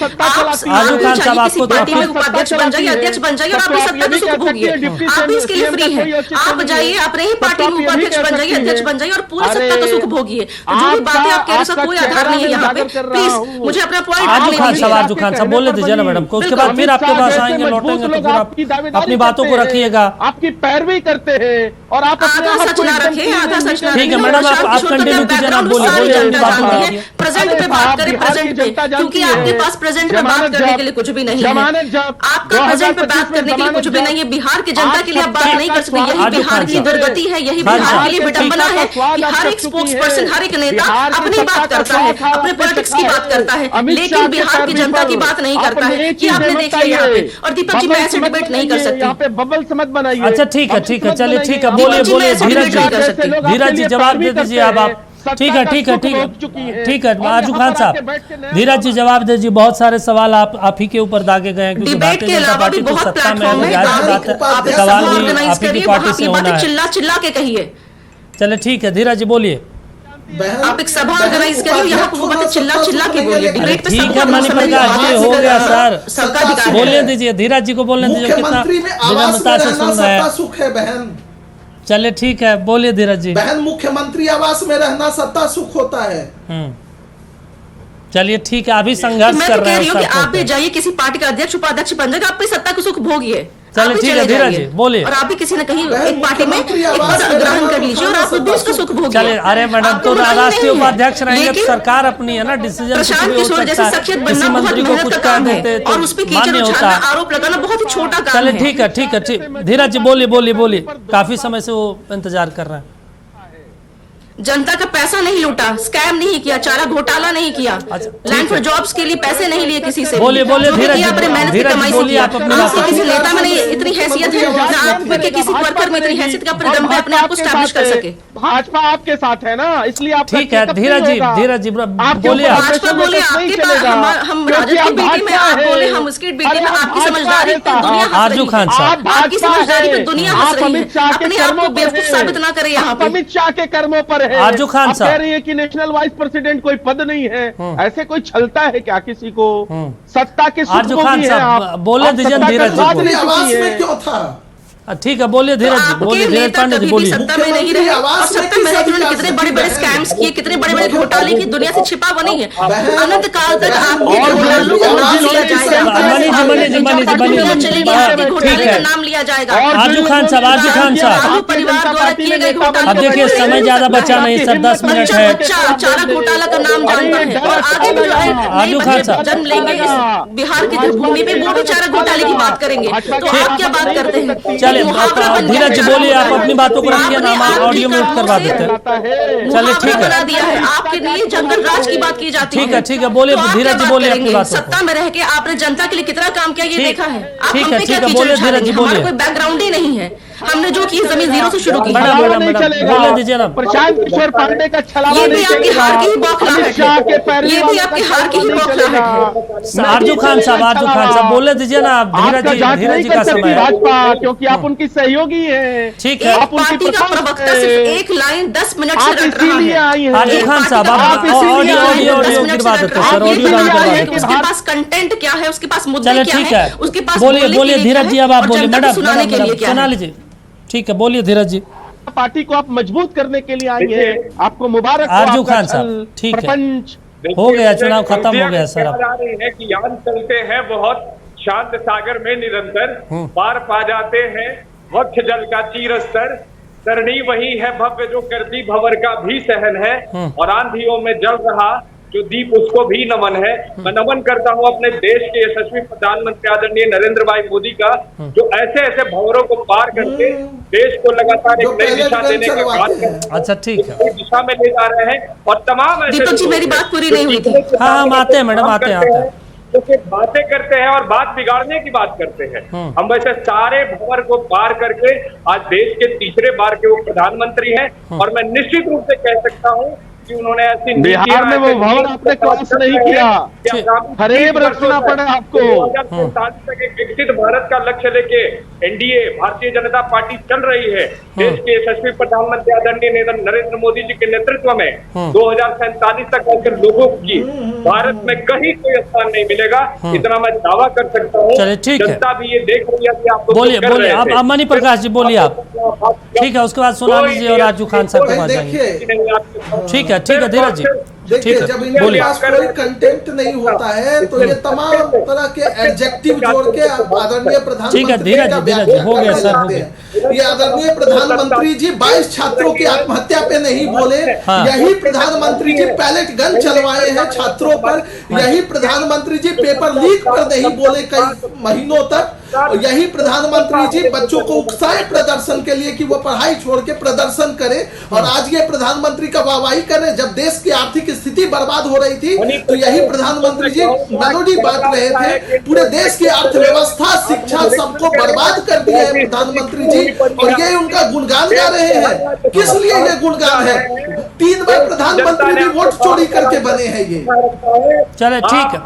किसी पार्टी में उपाध्यक्ष बन जाइए, अध्यक्ष बन जाइए और आप सत्ता का सुख भोगिए, आप भी इसके लिए फ्री है। आप जाइए, अपने ही पार्टी में उपाध्यक्ष बन जाइए, अध्यक्ष बन जाइए और पूरी सत्ता का सुख भोगिए। जो भी बातें आप कह रहे हैं कोई आधार नहीं है यहाँ पे। प्लीज मुझे अपना आरजू खान साहब बोलने दीजिए ना मैडम को, उसके बाद फिर आपके पास आएंगे, लौटेंगे, तो फिर आप अपनी बातों को रखिएगा। आपकी पैरवी करते हैं और आप आधा सच ना रखें, आधा सच ना। ठीक है मैडम, आप कंटिन्यू कीजिए ना, बोलिए। प्रेजेंट पे बात करें, प्रेजेंट पे, क्योंकि आपके पास प्रेजेंट पे बात करने के लिए कुछ भी नहीं है। आपका प्रेजेंट पे बात करने के लिए कुछ भी नहीं है। बिहार की जनता के लिए आप बात नहीं कर सकते। यही बिहार की दुर्गति है, यही बिहार के लिए विडंबना है कि हर एक स्पोक्स पर्सन, हर एक नेता अपनी बात करता है, अपने पॉलिटिक्स की बात करता है, लेकिन बिहार की जनता की बात नहीं करता है। कि आपने देख लिया यहाँ पे। और दीपक जी, मैं ऐसे डिबेट नहीं कर सकती। यहाँ पे बबल्स मत बनाइए। अच्छा ठीक है, चलिए ठीक है, बोलिए धीरज जी जवाब दे दीजिए अब आप। ठीक है आरजू खान साहब, धीरज जी जवाब दे दीजिए। बहुत सारे सवाल आप ही के ऊपर दागे गए हैं, क्योंकि भारतीय जनता पार्टी तो सत्ता में है, सवाल भी आप ही की पार्टी से होना है। चिल्ला के कहिए। चलिए ठीक है, धीरज जी बोलिए। आप एक सभा ऑर्गेनाइज करिए, यहाँ को बातें चिल्ला के बोलिए। डिबेट पे ठीक है मणिप्रकाश जी, हो गया सर, बोलने दीजिए, धीरज जी को बोलने दीजिए, कितना विनम्रता से सुन रहे हैं। सुख है बहन। चलिए ठीक है, बोलिए धीरज जी। बहन, मुख्यमंत्री आवास में रहना सत्ता सुख होता है। चलिए ठीक है, अभी संघर्ष कर रहे हैं। आप भी जाइए, किसी पार्टी का अध्यक्ष उपाध्यक्ष बन जाएगा, आप भी सत्ता का सुख भोगिए। चलिए ठीक है धीरज जी बोलिए। और आप भी किसी न कहीं एक पार्टी में ग्रहण कर लीजिए और आप भी उसका सुख भोगिए। चलिए, अरे मैडम, तो राष्ट्रीय उपाध्यक्ष रहेंगे तो सरकार अपनी है ना, डिसीजन प्रशांत किशोर जैसे शख्सियत बनना बहुत मेहनत का काम है और उस पर कीचड़ उछालना, आरोप लगाना बहुत ही छोटा काम है। चलिए ठीक है, धीरज जी बोलिए। काफी समय से वो इंतजार कर रहे हैं। जनता का पैसा नहीं लूटा, स्कैम नहीं किया, चारा घोटाला नहीं किया, लैंड फॉर जॉब्स के लिए पैसे नहीं लिए किसी से। बोलिए धीरज जी, अपने मेहनत की कमाई से किया। किसी नेता में नहीं इतनी हैसियत है, ना आपके किसी वर्कर में इतनी हैसियत का परिदम है अपने आप को स्टैब्लिश कर सके। भाजपा आपके साथ है ना, इसलिए आप ठीक है धीरज जी बोलिए। भाजपा बोले आपके पास, हम राजद की बेटी में, आप बोले हम उसकी बेटी में। आपकी समझदारी पे दुनिया हंस रही है, आपकी समझदारी पे दुनिया हंस रही है। अपने आप को बेवकूफ साबित ना करें यहाँ पे। अमित शाह के कर्मों पर आरजू खान साहब कह रही है कि नेशनल वाइस प्रेसिडेंट कोई पद नहीं है। ऐसे कोई छलता है क्या किसी को? सत्ता के आरजू खान साहब बोले दीजिए, धीरज जी आवास में क्यों था? ठीक है, बोलिए धीरज जी, बोलिए धीरज पांडे जी, बोलिए। सत्ता में नहीं रहे और सत्ता में रह के उन्होंने कितने बड़े बड़े स्कैम्स किए, कितने बड़े बड़े घोटाले की दुनिया से छिपा हुआ नहीं है। अनंत काल तक आपके घोटालों का नाम लिया जाएगा, घोटाले का नाम लिया जाएगा। आजू खान साहब, परिवार द्वारा किए गए घोटाले, अब देखिए समय ज्यादा बचा नहीं सर, 10 मिनट है। चारा घोटाला का नाम जानता है और आगे भी जो है जन्म लेंगे इस बिहार की भूमि पे वो भी चारा घोटाले की बात करेंगे, तो आप क्या बात करते हैं? चलिए धीरज जी बोलिए, आप अपनी बातों को रखिए ना, हम ऑडियो म्यूट करवा देते हैं। चलिए ठीक बना है, दिया है आपके लिए जंगल राज की बात की जाती है। ठीक है, बोलिए धीरज जी, बोलिए अपनी बातों को। सत्ता में रह के आपने जनता के लिए कितना काम किया ये देखा है। आप ठीक हम है, पे क्या ठीक है, कीचड़ बोलिए धीरज जी, उछालेंगे? हमारा बोलिए। कोई बैकग्राउंड ही नहीं है, हमने जो की जमीन जीरो से शुरू की। मैडम बोले दीजिए ना। प्रशांत किशोर पांडे का छलावा ये भी नहीं आपकी हार की ही बौखलाहट अमित शाह के है, पैरवी ये भी वालों आपकी का हार की ही छलावा नहीं बौखलाहट चलेगा। है। आरजू खान साहब बोले दीजिए ना, आप आपका जांच धीरज नहीं जी कर का सकती समय है। भाजपा, क्योंकि आप उनकी सहयोगी हैं। ठीक है, आप उनकी पार्टी का प्रवक्ता सिर्फ एक लाइन 10 मिनट से आप रट रहा इसीलिए है। आई हैं। आरजू खान साहब, आप ऑडियो गिरवा देते हैं सर, ऑडियो डाउन करवा देते हैं। उसके पास कंटेंट क्या है, उसके पास मुद्दे चलिए क्या ठीक है, है, उसके पास बोलिए धीरज जी, अब आप बोलिए। मैडम सुनाने के लिए क्या सुना है? लीजिए। ठीक है, बोलिए धीरज जी। पार्टी को आप मजबूत करने के लिए आई हैं। आपको मुबारक हो, आरजू आपका खान साहब, छल, ठीक है। प्रपंच। हो गया, चुनाव खत्म हो गया सर। अब आ रही है कि यान चलते हैं बहुत शांत सागर में निरंतर, पार पा जाते हैं वक्ष जल का चीर स्तर, सरणी वही है भव्य जो करती भंवर का भी सहन है, और आंधियों में जल रहा जो दीप उसको भी नमन है। मैं नमन करता हूं अपने देश के यशस्वी प्रधानमंत्री आदरणीय नरेंद्र भाई मोदी का, जो ऐसे ऐसे भंवरों को पार करके देश को लगातार एक नई दिशा देने का काम कर रहे हैं। अच्छा ठीक है, दिशा में ले जा रहे हैं, और तमाम ऐसे दीपक जी, लोग मेरी हैं बात पूरी नहीं हुई थी। जो हाँ, हम आते हैं मैडम, आते हैं। जो कि बातें करते हैं और बात बिगाड़ने की बात करते हैं। हम वैसे सारे भंवर को पार करके आज देश के तीसरे बार के वो प्रधानमंत्री हैं, और मैं निश्चित रूप से कह सकता हूँ कि उन्होंने ऐसी बिहार में वो भंवर आपने क्रॉस नहीं किया, फरेब रखना पड़ा आपको। 2047 तक एक विकसित भारत का लक्ष्य लेके एनडीए भारतीय जनता पार्टी चल रही है। देश के यशस्वी प्रधानमंत्री आदरणीय नरेंद्र मोदी जी के नेतृत्व में 2047 तक आकर लोगों की भारत में कहीं कोई स्थान नहीं मिलेगा, इतना मैं दावा कर सकता हूँ। चलिए ठीक है, जनता भी ये देख रही है कि आप लोग बोलिए कर बोलिए, रहे आप थे। मणि प्रकाश जी बोलिए आप। ठीक है, उसके बाद सोना लीजिए और राजू खान साहब के पास जाएंगे। ठीक है धीरज जी, देखिए, ठीक है, जब इनके बोलिए। पास कोई कंटेंट नहीं होता है तो ये तमाम तरह के एडजेक्टिव जोड़ के आदरणीय ठीक है, धीरज जी, हो गया सर, हो गया। ये आदरणीय प्रधानमंत्री जी 22 छात्रों की आत्महत्या पे नहीं बोले, यही प्रधानमंत्री जी पैलेट गन चलवाए हैं छात्रों पर, यही प्रधानमंत्री जी पेपर लीक पर नहीं बोले कई महीनों तक, यही प्रधानमंत्री जी बच्चों को उकसाए प्रदर्शन के लिए कि वो पढ़ाई छोड़ के प्रदर्शन करें, और आज ये प्रधानमंत्री का वाहवाही करें। जब देश की आर्थिक स्थिति बर्बाद हो रही थी तो यही प्रधानमंत्री जी मेलोडी बांट रहे थे, पूरे देश की अर्थव्यवस्था, शिक्षा, सबको बर्बाद कर दिया है प्रधानमंत्री जी, और ये उनका गुणगान गा रहे हैं। किस लिए ये गुणगान है? 3 बार प्रधानमंत्री जी वोट चोरी करके बने हैं ये। चले ठीक है,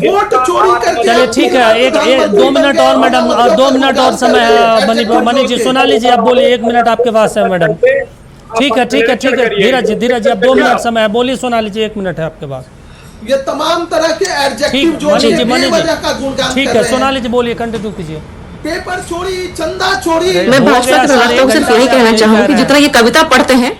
वोट चोरी करके, चलिए ठीक है, एक 2 मिनट और मैडम, 2 मिनट और समय है। मणि जी सुना लीजिए, आप बोलिए, 1 मिनट आपके पास है मैडम। ठीक है धीरज जी, अब 2 मिनट समय है, बोलिए, सुना लीजिए, 1 मिनट है आपके पास। ये तमाम तरह के एडजेक्टिव जोड़ के बेवजह का गुणगान ठीक कर है, रहे सुना हैं। लीजिए, बोलिए, कंटिन्यू कीजिए। पेपर चोरी, चंदा चोरी। मैं भाजपा के प्रवक्ताओं से यही कहना चाहूंगी, जितना ये कविता पढ़ते हैं,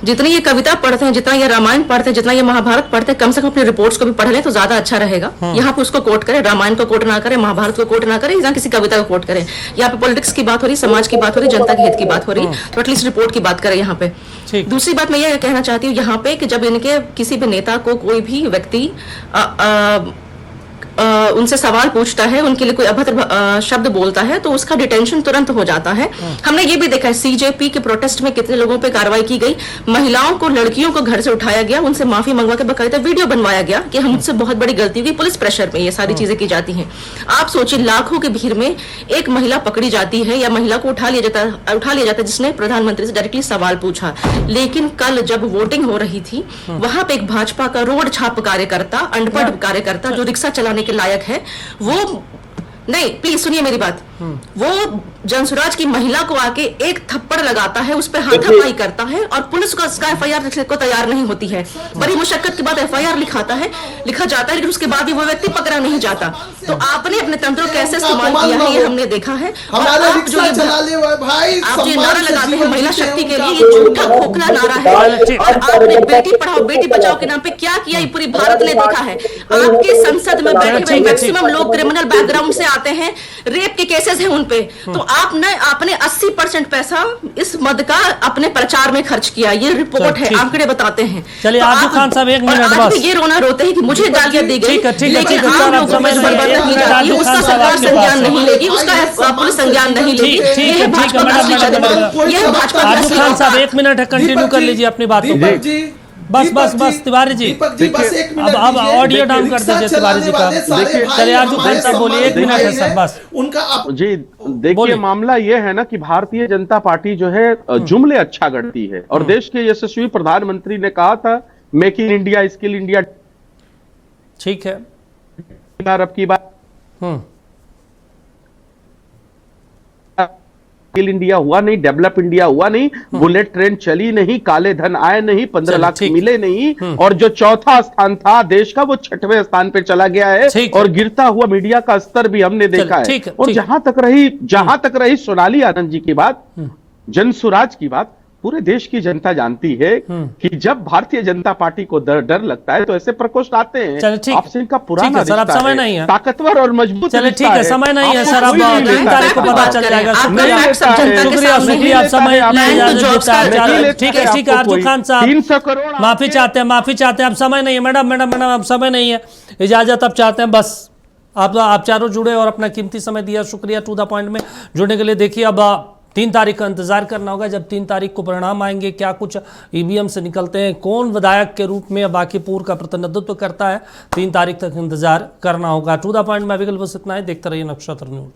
जितनी ये कविता पढ़ते हैं, जितना ये रामायण पढ़ते हैं, जितना ये महाभारत पढ़ते हैं, कम से कम अपनी रिपोर्ट्स को भी पढ़ लें तो ज्यादा अच्छा रहेगा। यहाँ पे उसको कोट करें, रामायण को कोट ना करें, महाभारत को कोट ना करें, या किसी कविता को कोट करें। यहाँ पे पॉलिटिक्स की बात हो रही, समाज की बात हो रही, जनता के हित की बात हो रही, तो एटलीस्ट रिपोर्ट की बात करें यहाँ पे। दूसरी बात मैं ये कहना चाहती हूँ यहाँ पे कि जब इनके किसी भी नेता को कोई भी व्यक्ति उनसे सवाल पूछता है, उनके लिए कोई अभद्र शब्द बोलता है, तो उसका डिटेंशन तुरंत हो जाता है। हमने ये भी देखा है सीजेपी के प्रोटेस्ट में कितने लोगों पे कार्रवाई की गई, महिलाओं को, लड़कियों को घर से उठाया गया, उनसे माफी मंगवा के बकायदा वीडियो बनवाया गया कि हमसे बहुत बड़ी गलती हुई। पुलिस प्रेशर में ये सारी चीजें की जाती हैं। आप सोचिए, लाखों की भीड़ में एक महिला पकड़ी जाती है या महिला को उठा लिया जाता है जिसने प्रधानमंत्री से डायरेक्टली सवाल पूछा। लेकिन कल जब वोटिंग हो रही थी, वहां पे एक भाजपा का रोड छाप कार्यकर्ता, अनपढ़ कार्यकर्ता जो रिक्शा चलाने के लायक है, वो नहीं, प्लीज सुनिए मेरी बात, वो जनसुराज की महिला को आके एक थप्पड़ लगाता है, उस पर हाथापाई करता है और पुलिस को उसका एफआईआर लिखने को तैयार नहीं होती है। बड़ी मुशक्कत के बाद एफआईआर लिखा जाता है, लेकिन उसके बाद भी वो व्यक्ति पकड़ा नहीं जाता। तो आपने अपने तंत्रों कैसे इस्तेमाल किया है ये हमने देखा है। और आप जो ये नारा लगाते हैं महिला शक्ति के लिए, ये झूठा खोखला नारा है। और आपने बेटी पढ़ाओ बेटी बचाओ के नाम पे क्या किया ये पूरी भारत ने देखा है। आपके संसद में बैठे हुए मैक्सिमम लोग क्रिमिनल बैकग्राउंड से आते हैं, रेप के केसेस हैं उन पे। तो आपने 80% पैसा इस मद का अपने प्रचार में खर्च किया, ये रिपोर्ट है, आंकड़े बताते हैं। चलिए तो आजू खान साहब 1 मिनट बस। ये रोना रोते हैं कि मुझे गालियां दी गई, लेकिन आम लोगों में बर्बाद नहीं जाती, उसका सरकार संज्ञान नहीं लेगी, उसका पुलिस संज्ञान नहीं लेगी। ये है भाजपा का असली चरित्र, ये है भाजपा का आजू असली खान साहब 1 मिनट है, कंटिन्यू कर लीजिए अपनी बात को। बस तिवारी जी, अब ऑडियो डाउन कर दीजिए तिवारी जी का। चलिए आजू खान साहब बोलिए, 1 मिनट है सर बस। जी देखिए, मामला ये है ना कि भारतीय जनता पार्टी जो है जुमले अच्छा गढ़ती है, और देश के यशस्वी प्रधानमंत्री ने कहा था make in India, skill India, ठीक है, अब की बात स्किल इंडिया हुआ नहीं, डेवलप इंडिया हुआ नहीं, बुलेट ट्रेन चली नहीं, काले धन आए नहीं, 15 लाख मिले नहीं, और जो चौथा स्थान था देश का वो 6वें स्थान पे चला गया है। और गिरता हुआ मीडिया का स्तर भी हमने देखा है। और जहां तक रही सोनाली आनंद जी की बात, जनसुराज की बात, पूरे देश की जनता जानती है कि जब भारतीय जनता पार्टी को डर लगता है तो ऐसे प्रकोष्ठ आते हैं। आपसे इनका पुराना सर, अब समय नहीं है, ताकतवर और मजबूत। चलिए ठीक है, समय नहीं है सर, अब 3 तारीख को पता चल जाएगा। शुक्रिया, आप समय ठीक है आरजू खान साहब 300 करोड़ माफी चाहते हैं, अब समय नहीं है मैडम, अब समय नहीं है, इजाजत अब चाहते हैं बस। आप चारों जुड़े और अपना कीमती समय दिया, शुक्रिया। टू द पॉइंट में जुड़ने के लिए। देखिए अब 3 तारीख का इंतजार करना होगा, जब 3 तारीख को परिणाम आएंगे, क्या कुछ ईवीएम से निकलते हैं, कौन विधायक के रूप में बांकीपुर का प्रतिनिधित्व करता है, 3 तारीख तक इंतजार करना होगा। टू द पॉइंट में अभी के लिए बस इतना ही। देखते रहिए नक्षत्र न्यूज।